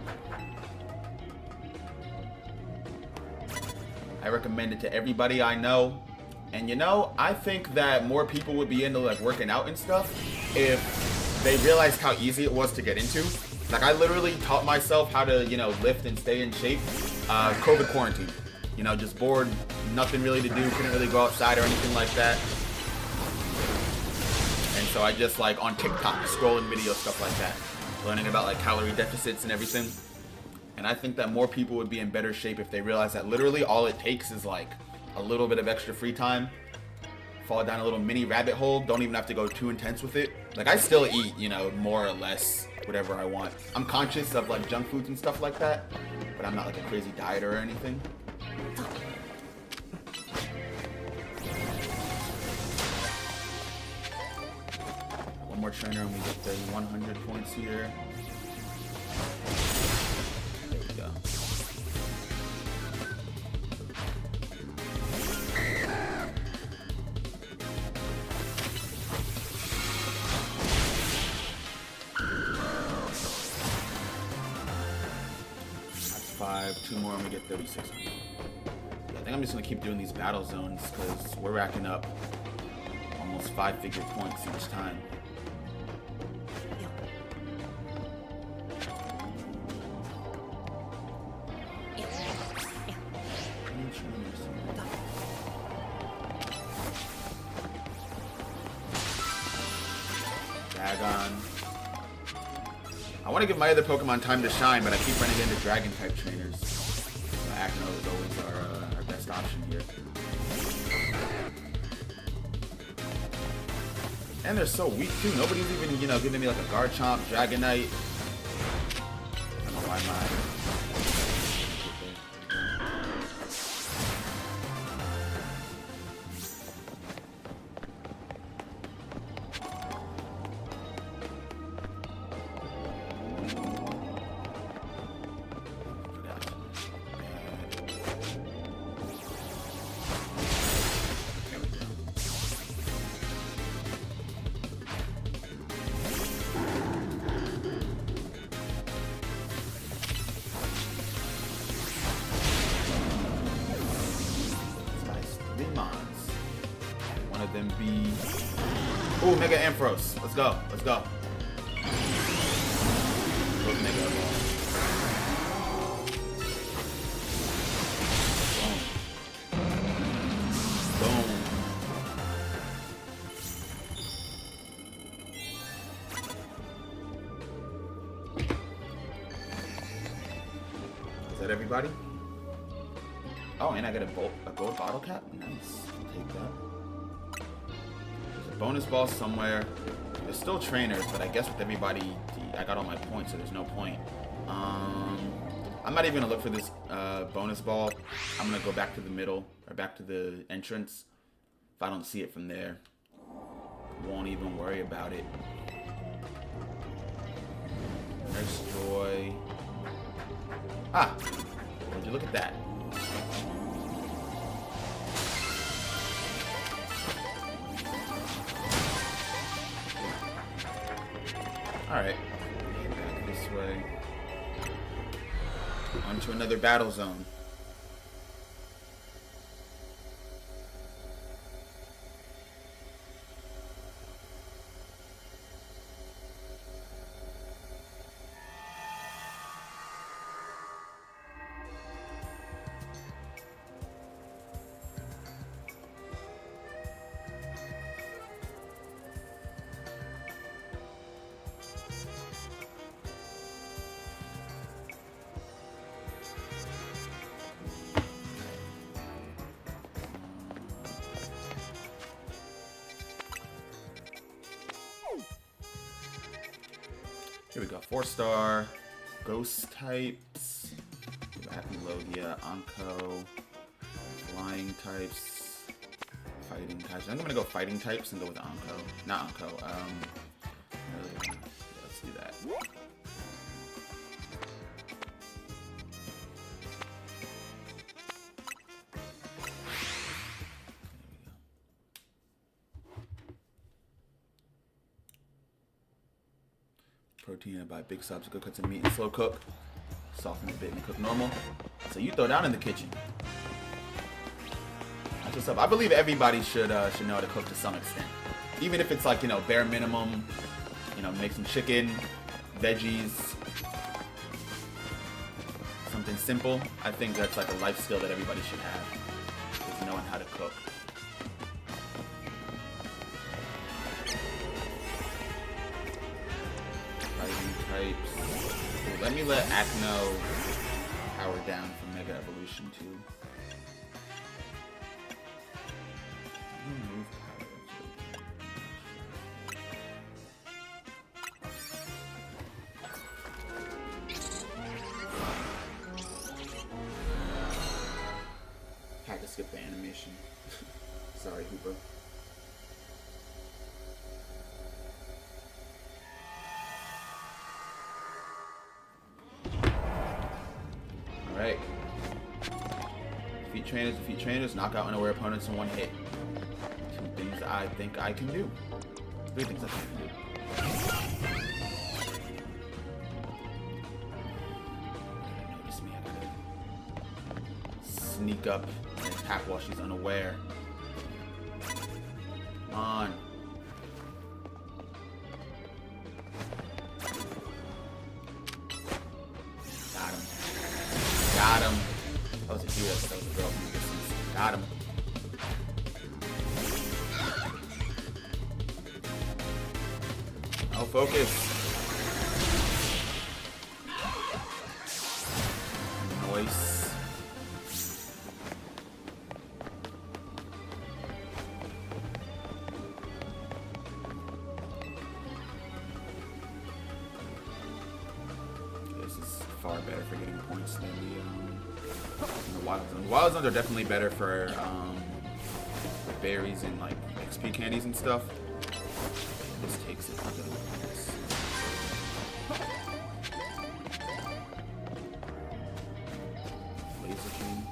I recommend it to everybody I know. And you know, I think that more people would be into like working out and stuff if they realized how easy it was to get into. Like I literally taught myself how to, you know, lift and stay in shape. COVID quarantine. You know, just bored, nothing really to do, couldn't really go outside or anything like that. And so I just like on TikTok, scrolling videos, stuff like that. Learning about like calorie deficits and everything. And I think that more people would be in better shape if they realize that literally all it takes is like a little bit of extra free time. Fall down a little mini rabbit hole. Don't even have to go too intense with it. Like I still eat, you know, more or less whatever I want. I'm conscious of like junk foods and stuff like that, but I'm not like a crazy dieter or anything. One more trainer and we get the 100 points here. There we go. That's 5. 2 more and we get 3,600. Yeah, I think I'm just gonna keep doing these battle zones because we're racking up almost 5-figure points each time. Dragon. I want to give my other Pokemon time to shine, but I keep running into Dragon type trainers. So Agno is always our best option here. And they're so weak too. Nobody's even, you know, giving me like a Garchomp, Dragonite. I don't know why my... One of them be... Ooh, Mega Ampharos. Let's go. Let's go. Both Mega Evolve. Boom. Boom. Is that everybody? Oh, and I got a gold bottle cap? Nice. I'll take that. There's a bonus ball somewhere. There's still trainers, but I guess with everybody, I got all my points, so there's no point. I'm not even gonna look for this bonus ball. I'm gonna go back to the middle, or back to the entrance. If I don't see it from there, won't even worry about it. There's Joy. Ah! Would you look at that? Alright. Back this way. On to another battle zone. Here we go. 4-star. Ghost types. Apologia, Onco. Flying types. Fighting types. I'm gonna go fighting types and go with Onco. Not Onco. Yeah, let's do that. protein and buy big subs, good cuts of meat and slow cook. Soften a bit and cook normal. So you throw down in the kitchen. That's what's up. I believe everybody should know how to cook to some extent. Even if it's like, you know, bare minimum, you know, make some chicken, veggies, something simple. I think that's like a life skill that everybody should have, is knowing how to cook. Rising types. Ooh, let me let Acno power down for Mega Evolution too. Had to skip the animation. Sorry, Hooper. Alright. Defeat trainers, knock out unaware opponents in one hit. Two things I think I can do. Three things I think I can do. Notice me, I gotta sneak up and attack while she's unaware. Come on. Got him. That was a dude. That was a girl from the distance. Got him. Oh, focus. Nice. This is far better for getting points than the Wild Zones. The Wild Zones are definitely better for berries and like XP candies and stuff. This takes it to the limits. Laser King.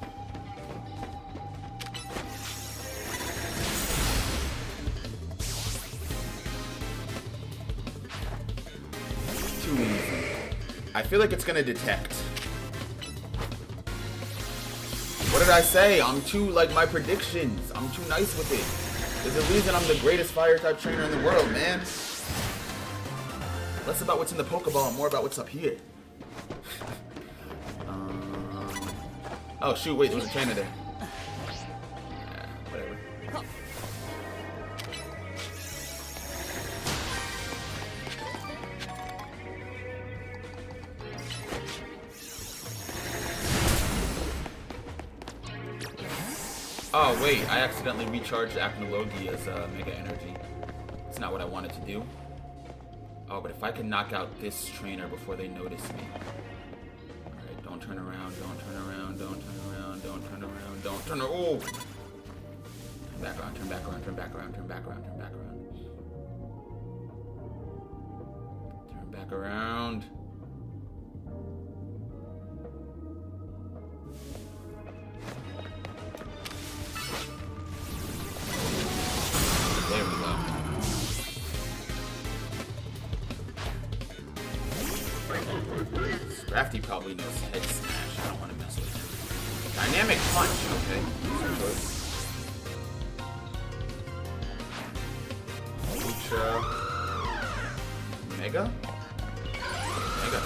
Too easy. I feel like it's gonna detect. What did I say? I'm too, like, my predictions. I'm too nice with it. There's a reason I'm the greatest fire type trainer in the world, man. Less about what's in the Pokeball and more about what's up here. Oh, shoot, wait, there was a trainer there. Yeah, whatever. Oh, wait, I accidentally recharged Acnology as Mega Energy. That's not what I wanted to do. Oh, but if I can knock out this trainer before they notice me. Alright, don't turn around, don't turn around, don't turn around, don't turn around, don't turn around. Oh! Turn back around, turn back around, turn back around, turn back around, turn back around. Turn back around. There we go. Scrafty probably knows Head Smash. I don't want to mess with him. Dynamic Punch, okay. Lucha. Mega? Mega.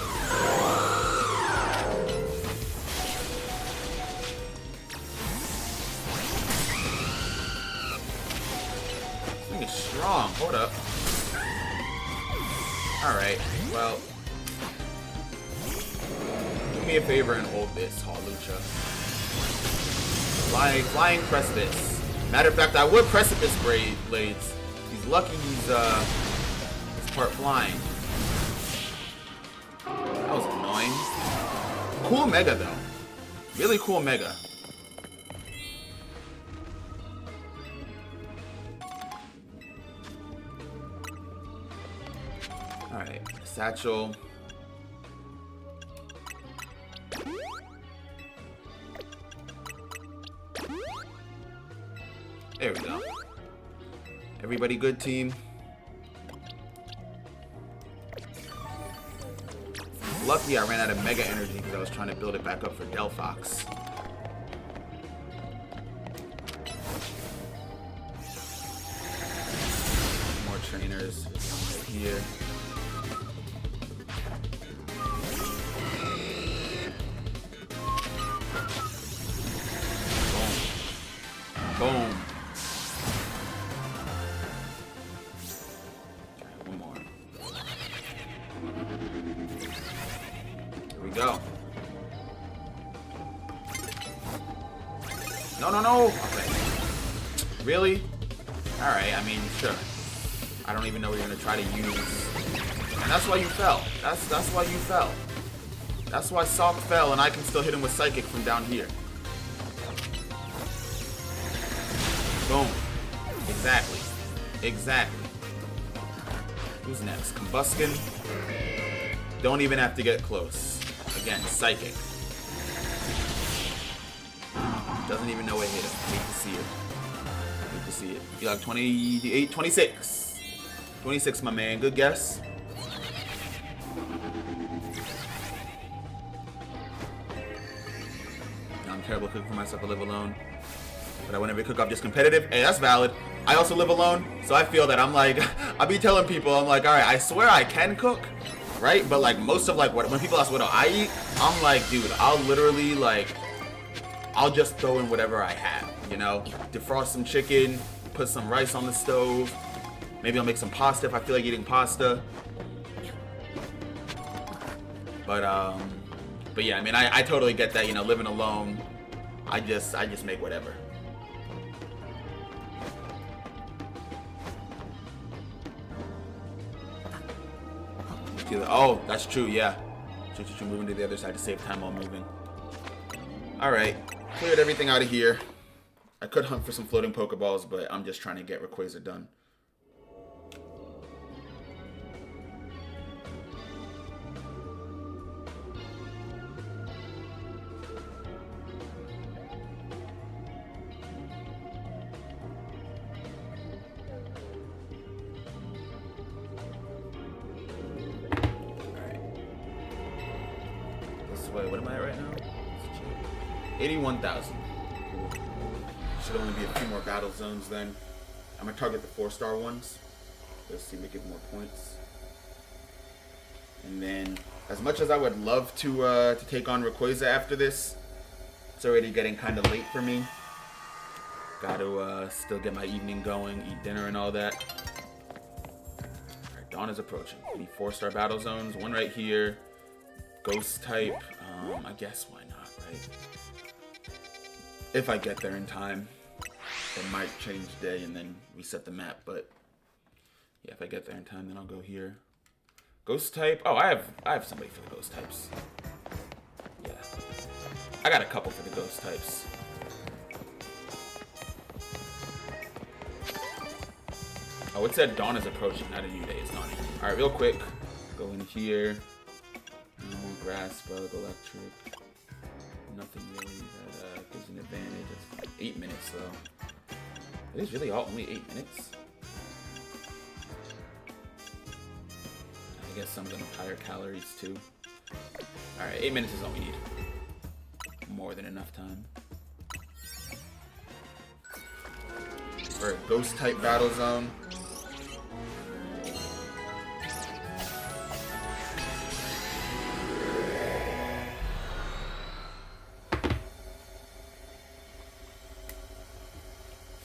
This thing is strong. Hold up. Alright, well. Do me a favor and hold this, Hawlucha. Flying Precipice. Matter of fact, I would Precipice Blades. He's lucky he's part flying. That was annoying. Cool Mega though. Really cool Mega. Alright, Satchel. There we go. Everybody good, team? XP, I ran out of Mega Energy because I was trying to build it back up for Delphox. More trainers right here. Boom. Boom. One more. Here we go. No, no, no. Okay. Really? Alright, I mean, sure. I don't even know what you're gonna try to use. And that's why you fell. That's why you fell. That's why Salk fell and I can still hit him with Psychic from down here. Boom. Exactly. Exactly. Who's next? Combuskin. Don't even have to get close. Again, Psychic. Doesn't even know what hit him. Hate to see it. Hate to see it. You like 28, 26. 26, my man. Good guess. I'm terrible cooking for myself. I live alone. But I whenever cook off just competitive. Hey, that's valid. I also live alone, so I feel that I'm like, I be telling people, I'm like, all right, I swear I can cook, right? But like most of like when people ask what I eat, I'm like, dude, I'll literally like, I'll just throw in whatever I have, you know? Defrost some chicken, put some rice on the stove. Maybe I'll make some pasta if I feel like eating pasta. But yeah, I mean, I totally get that, you know, living alone. I just make whatever. Oh, that's true, yeah. Moving to the other side to save time while moving. Alright, cleared everything out of here. I could hunt for some floating Pokeballs, but I'm just trying to get Rayquaza done. Wait, what am I at right now? 81,000. Should only be a few more battle zones then. I'm gonna target the 4-star ones. Let's see if they give more points. And then, as much as I would love to take on Rayquaza after this, it's already getting kind of late for me. Got to still get my evening going, eat dinner and all that. Alright, dawn is approaching. Any 4-star battle zones. One right here. Ghost type. I guess why not, right? If I get there in time. It might change day and then reset the map, but yeah, if I get there in time, then I'll go here. Ghost type. Oh, I have somebody for the ghost types. Yeah. I got a couple for the ghost types. Oh, it said dawn is approaching, not a new day is dawning. Alright, real quick. Go in here. No grass, bug, electric. Nothing really that gives an advantage. It's 8 minutes though. It is really all only 8 minutes. I guess some of them have higher calories too. Alright, 8 minutes is all we need. More than enough time. For a ghost type battle zone.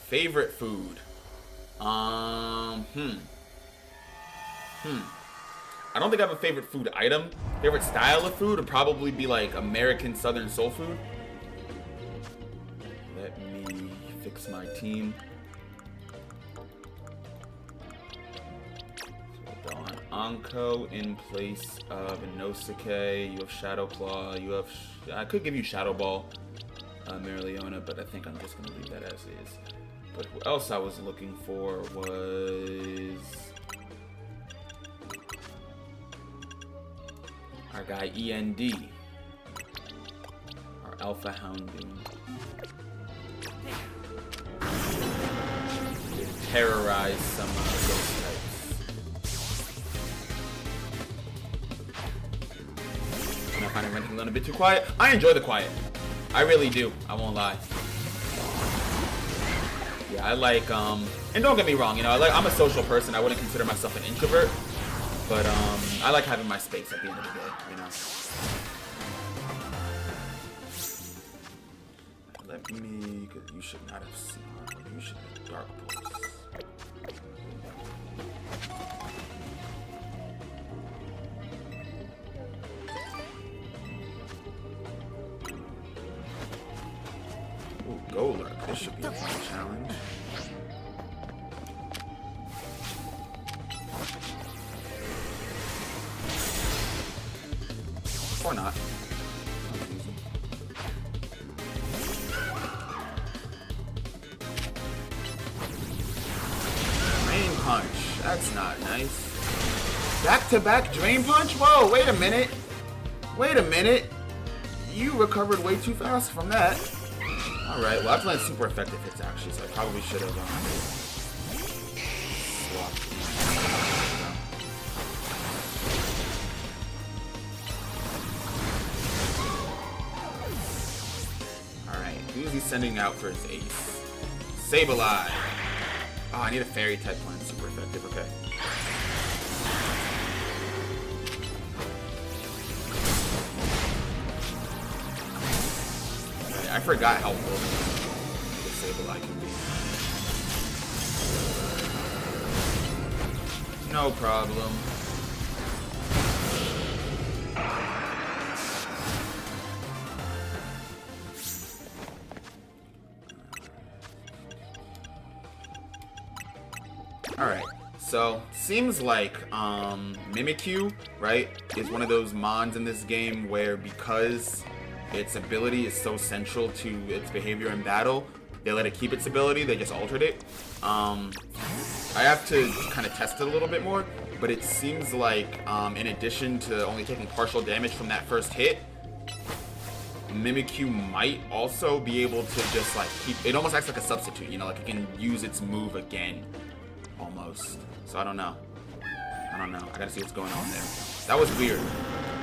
Favorite food? I don't think I have a favorite food item. Favorite style of food would probably be like American Southern soul food. Let me fix my team. So Dawn Anko in place of Inosuke. You have Shadow Claw. You have. I could give you Shadow Ball, Mereoleona, but I think I'm just gonna leave that as is. But who else I was looking for was our guy END, our Alpha Houndoom. Terrorize some ghost types. Kind of running a little bit too quiet. I enjoy the quiet. I really do. I won't lie. Yeah, I like, and don't get me wrong, you know, I'm a social person. I wouldn't consider myself an introvert, but, I like having my space at the end of the day, you know. Let me, because you should not have seen, you should have Dark Pulse. Ooh, Golurk. This should be a fun challenge. Or not. Drain Punch. That's not nice. Back-to-back Drain Punch? Whoa, wait a minute. Wait a minute. You recovered way too fast from that. Alright, well, I've landed super effective hits actually, so I probably should have swapped. Alright, who's he sending out for his ace? Sableye! Oh, I need a fairy type to land super effective, okay. I forgot how broken the Sableye can be. No problem. Alright, so seems like Mimikyu, right, is one of those mons in this game where because its ability is so central to its behavior in battle, they let it keep its ability, they just altered it. I have to kind of test it a little bit more, but it seems like in addition to only taking partial damage from that first hit, Mimikyu might also be able to just like keep, it almost acts like a substitute, you know, like it can use its move again, almost. So I don't know. I gotta see what's going on there. That was weird.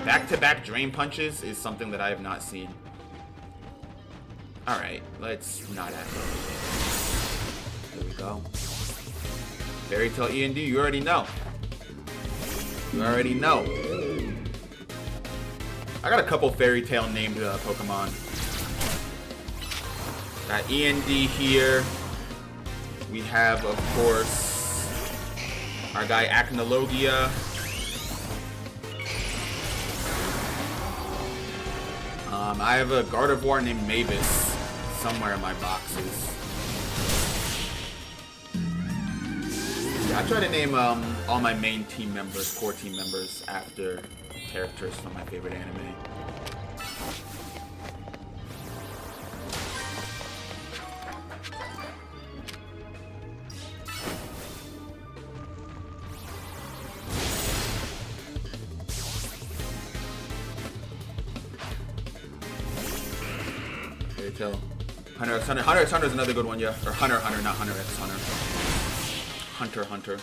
Back-to-back Drain Punches is something that I have not seen. Alright, let's not act up. There we go. Fairy Tail E&D, you already know. You already know. I got a couple Fairy Tail named Pokemon. Got E&D here. We have, of course, our guy Acnologia. I have a Gardevoir named Mavis somewhere in my boxes. Yeah, I try to name all my main team members, core team members, after characters from my favorite anime. Hunter x Hunter. Hunter x Hunter is another good one, yeah. Or Hunter Hunter, not Hunter x Hunter. Hunter Hunter.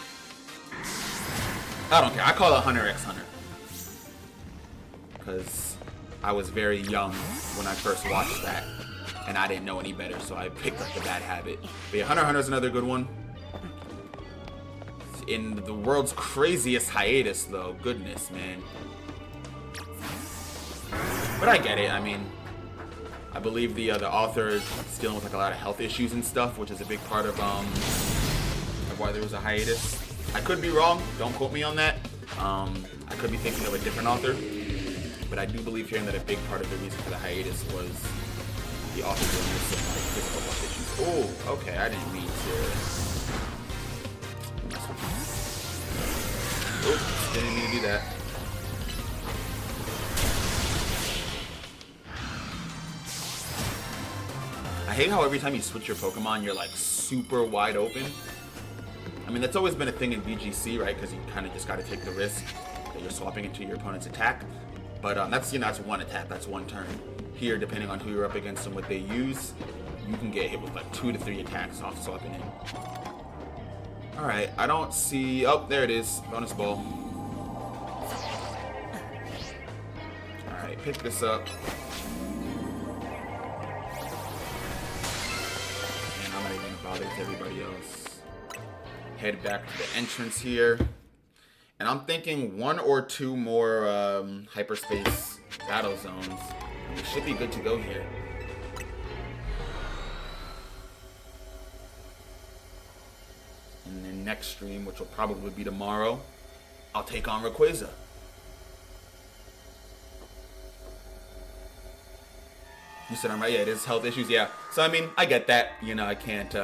I don't care. I call it Hunter x Hunter. Because I was very young when I first watched that. And I didn't know any better, so I picked up the bad habit. But yeah, Hunter x Hunter is another good one. In the world's craziest hiatus, though. Goodness, man. But I get it. I mean, I believe the author is dealing with like a lot of health issues and stuff, which is a big part of why there was a hiatus. I could be wrong. Don't quote me on that. I could be thinking of a different author, but I do believe hearing that a big part of the reason for the hiatus was the author dealing with some like physical health issues. Oh, okay. I didn't mean to. Oops, didn't mean to do that. I hate how every time you switch your Pokemon, you're like super wide open. I mean, that's always been a thing in VGC, right? Because you kind of just got to take the risk that you're swapping into your opponent's attack. But that's, you know, that's one attack, that's one turn. Here, depending on who you're up against and what they use, you can get hit with like 2 to 3 attacks off swapping in. All right, I don't see. Oh, there it is. Bonus ball. All right, pick this up. And I'm not even gonna bother with everybody else. Head back to the entrance here. And I'm thinking 1 or 2 more hyperspace battle zones. We should be good to go here. And then next stream, which will probably be tomorrow, I'll take on Rayquaza. You said I'm right. Yeah, it is health issues. Yeah. So I mean, I get that. You know, I can't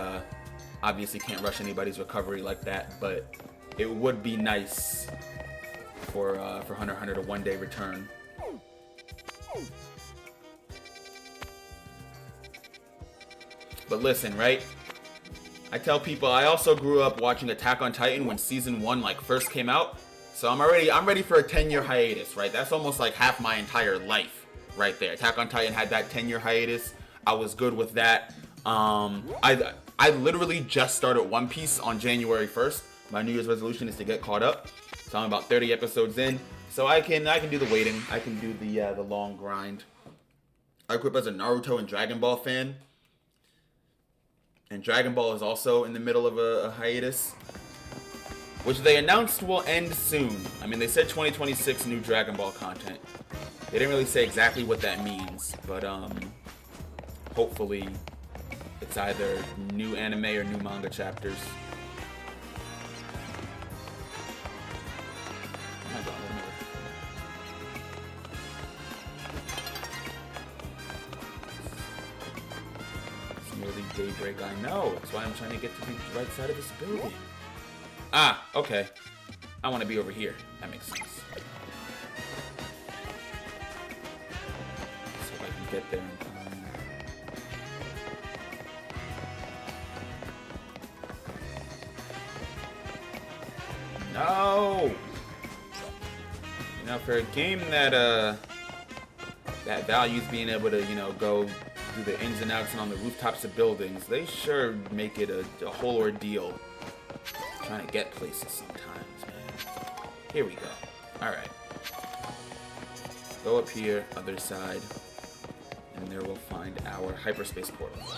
obviously can't rush anybody's recovery like that, but it would be nice for Hunter x Hunter to one day return. But listen, right? I tell people I also grew up watching Attack on Titan when season 1 like first came out. So I'm ready for a 10-year hiatus, right? That's almost like half my entire life right there. Attack on Titan had that 10-year hiatus. I was good with that. I literally just started One Piece on January 1st. My New Year's resolution is to get caught up. So I'm about 30 episodes in. So I can do the waiting. I can do the long grind. I grew up as a Naruto and Dragon Ball fan. And Dragon Ball is also in the middle of a hiatus, which they announced will end soon. I mean, they said 2026 new Dragon Ball content. They didn't really say exactly what that means, but hopefully it's either new anime or new manga chapters. Oh my God, nearly daybreak, I know. That's why I'm trying to get to the right side of this building. Ah, okay. I want to be over here. That makes sense. So if I can get there in time. No! You know, for a game that values being able to, you know, go do the ins and outs and on the rooftops of buildings, they sure make it a whole ordeal trying to get places sometimes, man. Here we go. Alright. Go up here, other side, and there we'll find our hyperspace portal. Now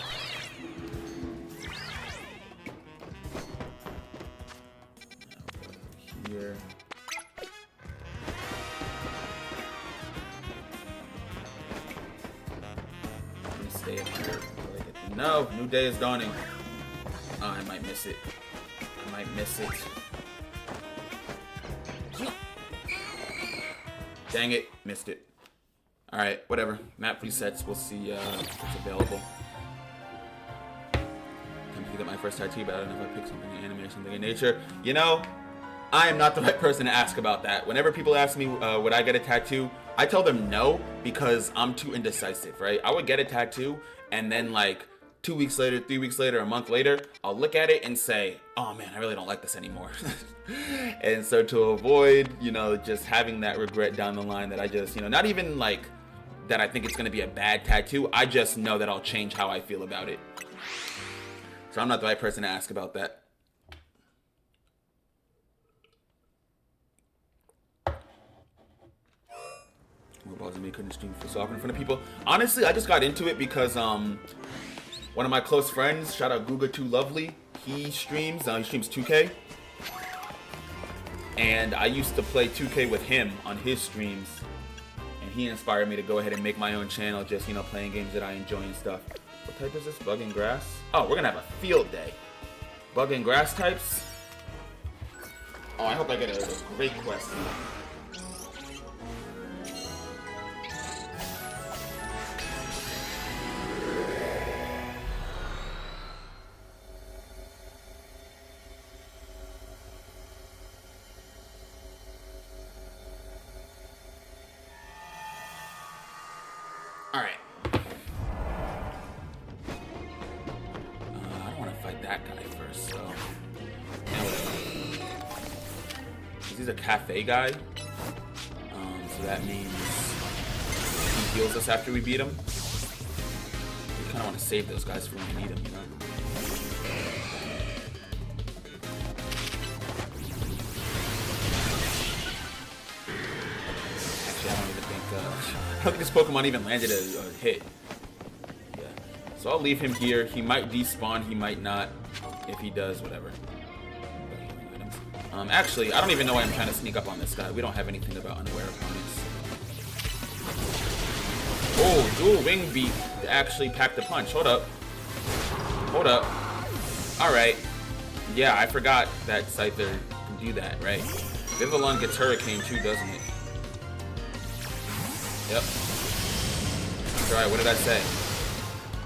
go here. Stay up here. No, new day is dawning. Oh, I might miss it. I might miss it. Dang it, missed it. Alright, whatever. Map resets, we'll see what's available. Can you get my first tattoo, but I don't know if I pick something in anime or something in nature. You know, I am not the right person to ask about that. Whenever people ask me, would I get a tattoo? I tell them no, because I'm too indecisive, right? I would get a tattoo, and then like 2 weeks later, 3 weeks later, a month later, I'll look at it and say, oh man, I really don't like this anymore. And so to avoid, you know, just having that regret down the line that I just, you know, not even like that I think it's gonna be a bad tattoo, I just know that I'll change how I feel about it. So I'm not the right person to ask about that. Me couldn't stream for soccer in front of people. Honestly, I just got into it because one of my close friends, shout out Guga2Lovely, he streams 2K, and I used to play 2K with him on his streams, and he inspired me to go ahead and make my own channel, just, you know, playing games that I enjoy and stuff. What type is this? Bug and grass? Oh, we're gonna have a field day. Bug and grass types? Oh, I hope I get a great quest. Alright. I don't want to fight that guy first, so... He's a cafe guy. So that means he heals us after we beat him. We kind of want to save those guys for when we need them, you know? Actually, I don't even think... I don't think this Pokemon even landed a hit. Yeah. So I'll leave him here. He might despawn, he might not. If he does, whatever. Actually, I don't even know why I'm trying to sneak up on this guy. We don't have anything about unaware opponents. Oh, dual wing beat to actually pack the punch. Hold up. Hold up. Alright. Yeah, I forgot that Scyther can do that, right? Vivillon gets Hurricane too, doesn't it? Yep. Alright, what did I say?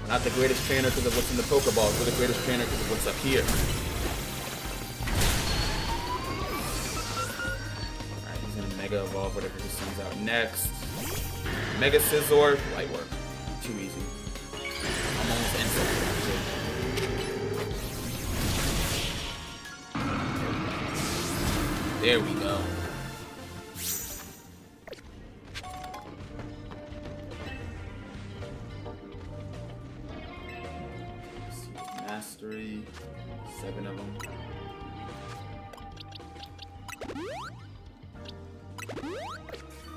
We're not the greatest trainer because of what's in the Pokeballs. We're the greatest trainer because of what's up here. Alright, he's gonna Mega Evolve whatever he sends out next. Mega Scizor, light work. Too easy. I'm almost instant. There we go. Mastery, 7 of them.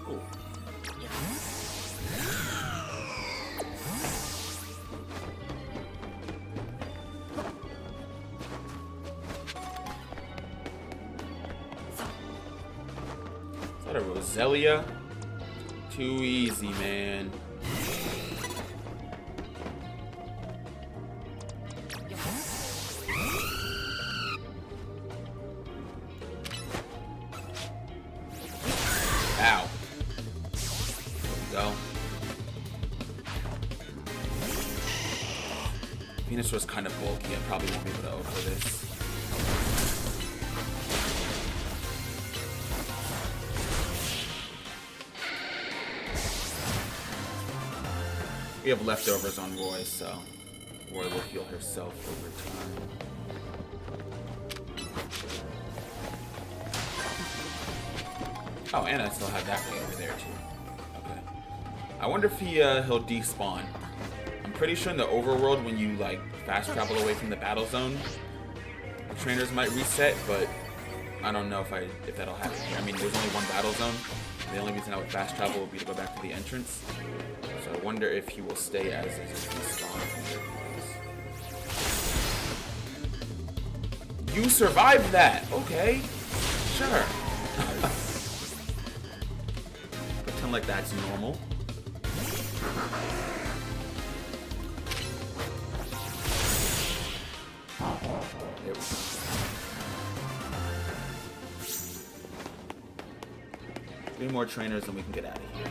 Oh. Is that a Roselia? Too easy, man. Ow. There we go. Venusaur's kind of bulky. I probably won't be able to over this. We have leftovers on Roy, so Roy will heal herself over time. Oh, and I still have that way over there too. Okay. I wonder if he'll despawn. I'm pretty sure in the overworld when you like fast travel away from the battle zone, the trainers might reset, but I don't know if that'll happen here. I mean, there's only one battle zone. The only reason I would fast travel would be to go back to the entrance. So I wonder if he will stay as is if he spawns. You survived that! Okay. Sure. Pretend like that's normal. There we go. 3 more trainers and we can get out of here.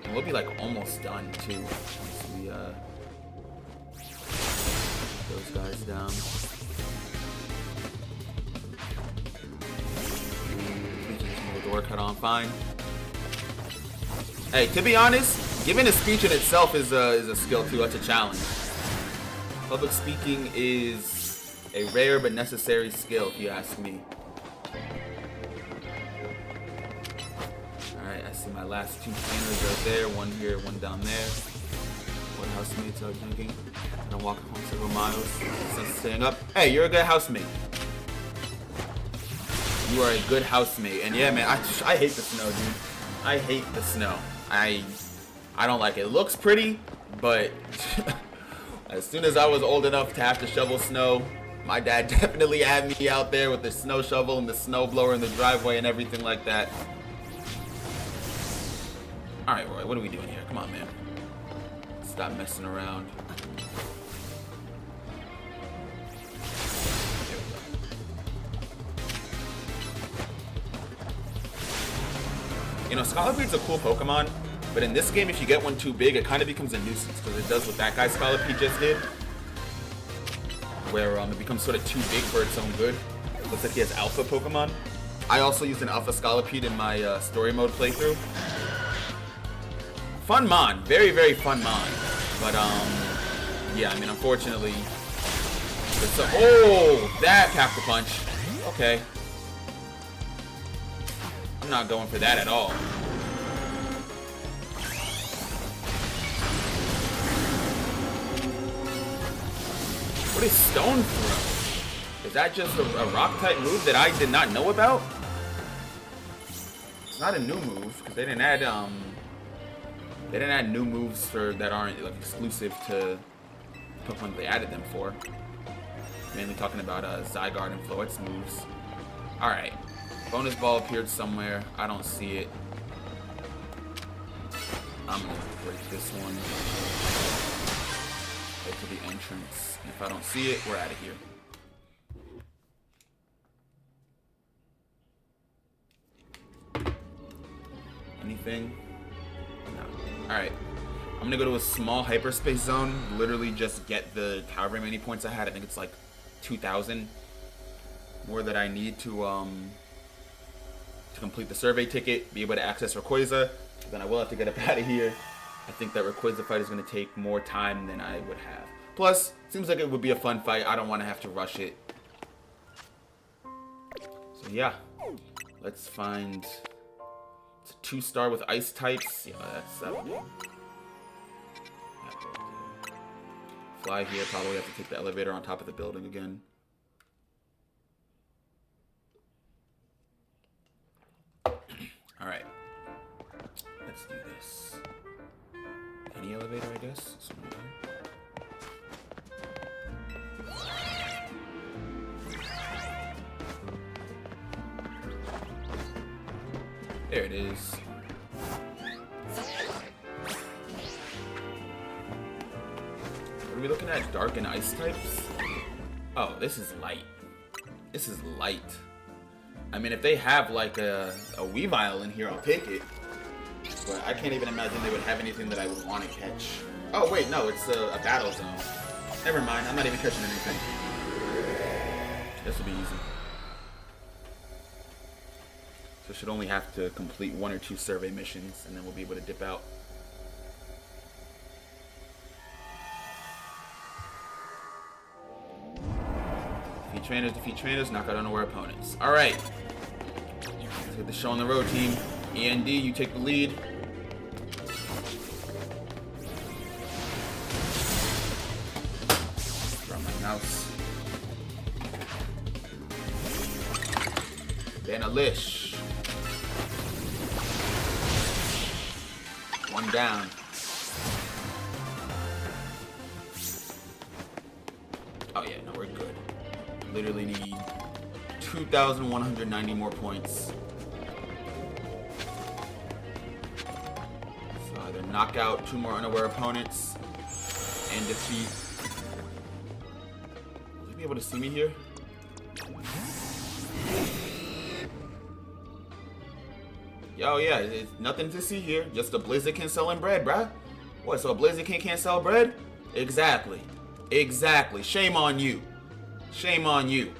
And we'll be like almost done too once we those guys down. We can just move the door cut on fine. Hey, to be honest, giving a speech in itself is a skill too. That's a challenge. Public speaking is a rare but necessary skill, if you ask me. Alright, I see my last 2 trainers right there. One here, one down there. What housemates are drinking? I don't walk home several miles since staying up. Hey, you're a good housemate. You are a good housemate. And yeah, man, I hate the snow, dude. I hate the snow. I don't like it. It looks pretty, but as soon as I was old enough to have to shovel snow, my dad definitely had me out there with the snow shovel and the snow blower in the driveway and everything like that. Alright, Roy, what are we doing here? Come on, man. Stop messing around. There we go. You know, Scoliped's a cool Pokemon, but in this game, if you get one too big, it kind of becomes a nuisance, because it does what that guy Scolipede just did, where it becomes sort of too big for its own good. It looks like he has alpha Pokemon. I also used an alpha Scolipede in my story mode playthrough. Fun mon, very, very fun mon. But, yeah, I mean, unfortunately, oh, that packed the punch. Okay. I'm not going for that at all. What is Stone Throw? Is that just a rock type move that I did not know about? It's not a new move because they didn't add new moves for that aren't like exclusive to Pokemon they added them for. Mainly talking about Zygarde and Floette's moves. Alright. Bonus ball appeared somewhere. I don't see it. I'm gonna break this one. Head to the entrance. If I don't see it, we're out of here. Anything? No. Alright. I'm gonna go to a small hyperspace zone. Literally just get the however many points I had. I think it's like 2,000 more that I need to complete the survey ticket, be able to access Rayquaza. Then I will have to get up out of here. I think that Rayquaza fight is going to take more time than I would have. Plus, seems like it would be a fun fight. I don't want to have to rush it. So yeah, let's find. It's a 2-star with ice types. Yeah, that's 7. Fly here. Probably have to take the elevator on top of the building again. Alright. Let's do this. Any elevator, I guess? There it is. What are we looking at? Dark and ice types? Oh, this is light. This is light. I mean, if they have like a Weavile in here, I'll take it. But I can't even imagine they would have anything that I would want to catch. Oh wait, no, it's a battle zone. Never mind, I'm not even catching anything. This will be easy. So should only have to complete 1 or 2 survey missions, and then we'll be able to dip out. Defeat trainers, knock out unaware opponents. Alright. Let's get the show on the road, team. END, you take the lead. Drop my mouse. Banalish. 1 down. Oh yeah, no, we're good. Literally need 2,190 more points. So either knock out 2 more unaware opponents and defeat. Will you be able to see me here? Yo, yeah, it's nothing to see here. Just a Blaziken selling bread, bruh. What, so a Blaziken can't sell bread? Exactly. Exactly. Shame on you. Shame on you.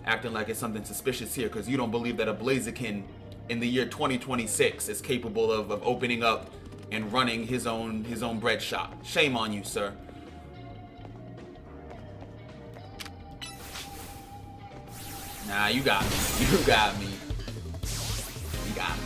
Acting like it's something suspicious here because you don't believe that a Blaziken in the year 2026 is capable of opening up and running his own bread shop. Shame on you, sir. Nah, you got me. You got me. You got me.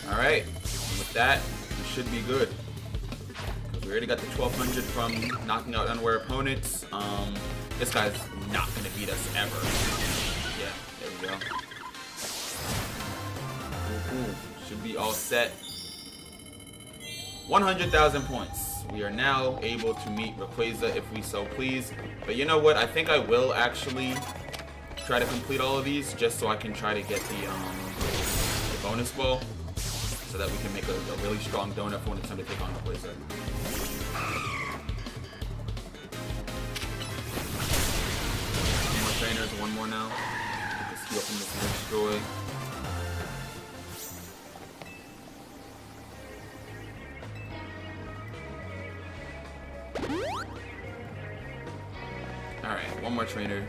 Alright, with that, we should be good. We already got the 1,200 from knocking out unaware opponents. This guy's not going to beat us ever. Yeah, there we go. Ooh, should be all set. 100,000 points. We are now able to meet Rayquaza if we so please. But you know what? I think I will actually try to complete all of these just so I can try to get the bonus ball. So that we can make a really strong donut for when it's time to take on Rayquaza. More trainers, 1 more now. Get this heal from this destroy. One more trainer.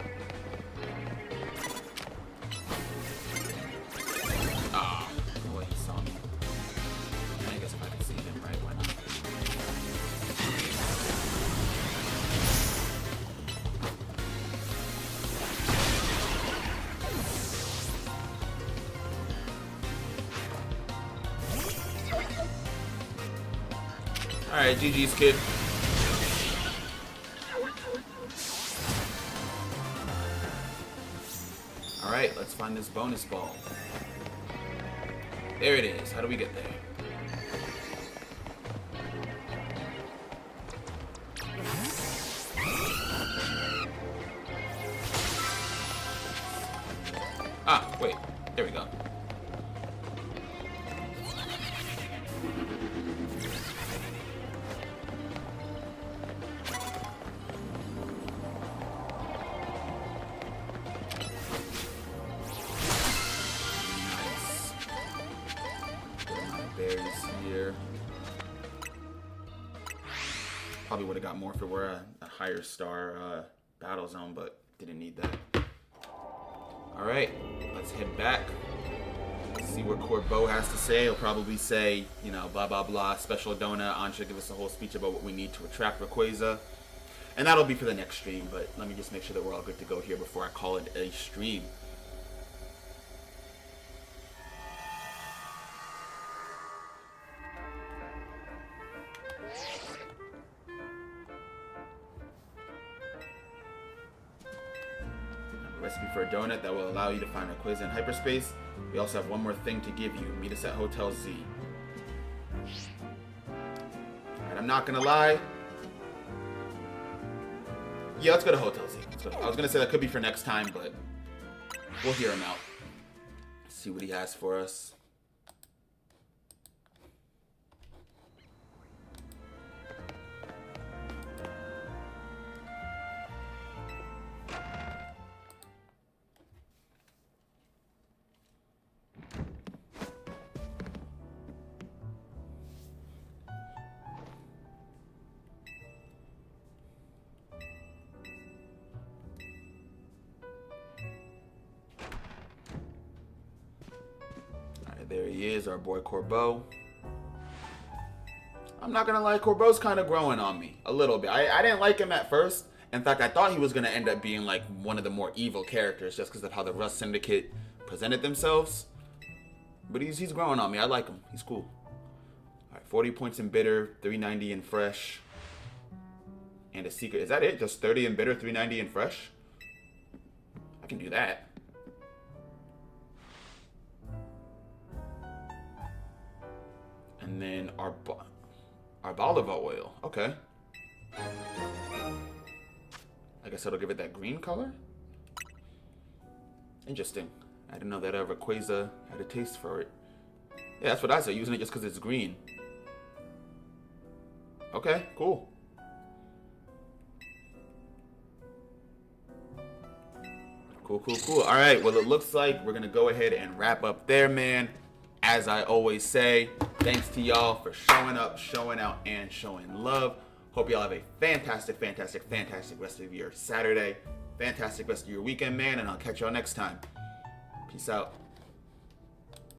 Ah, oh, he saw me. I guess if I can see him, right? Why not? Alright, GG's, kid. Alright, let's find this bonus ball. There it is. How do we get there? Ah, wait. There we go. Berries here. Probably would have got more if it were a higher star battle zone, but didn't need that. Alright, let's head back. See what Corbeau has to say. He'll probably say, you know, blah blah blah, special donut. Ansha give us a whole speech about what we need to attract Rayquaza. And that'll be for the next stream, but let me just make sure that we're all good to go here before I call it a stream. Recipe for a donut that will allow you to find Rayquaza in hyperspace. We also have one more thing to give you. Meet us at Hotel Z. Alright, I'm not gonna lie. Yeah, let's go to Hotel Z. Let's go. I was gonna say that could be for next time, but we'll hear him out. See what he has for us. There he is, our boy Corbeau. I'm not gonna lie, Corbeau's kind of growing on me a little bit. I didn't like him at first. In fact, I thought he was gonna end up being like one of the more evil characters just because of how the Rust Syndicate presented themselves. But he's growing on me. I like him. He's cool. All right, 40 points in bitter, 390 in fresh, and a secret. Is that it? Just 30 in bitter, 390 in fresh? I can do that. And then our Arboliva oil. Okay. I guess it'll give it that green color. Interesting. I didn't know that Rayquaza had a taste for it. Yeah, that's what I said. Using it just because it's green. Okay, cool. Cool. All right, well, it looks like we're going to go ahead and wrap up there, man. As I always say, thanks to y'all for showing up, showing out, and showing love. Hope y'all have a fantastic rest of your Saturday. Fantastic rest of your weekend, man, and I'll catch y'all next time. Peace out.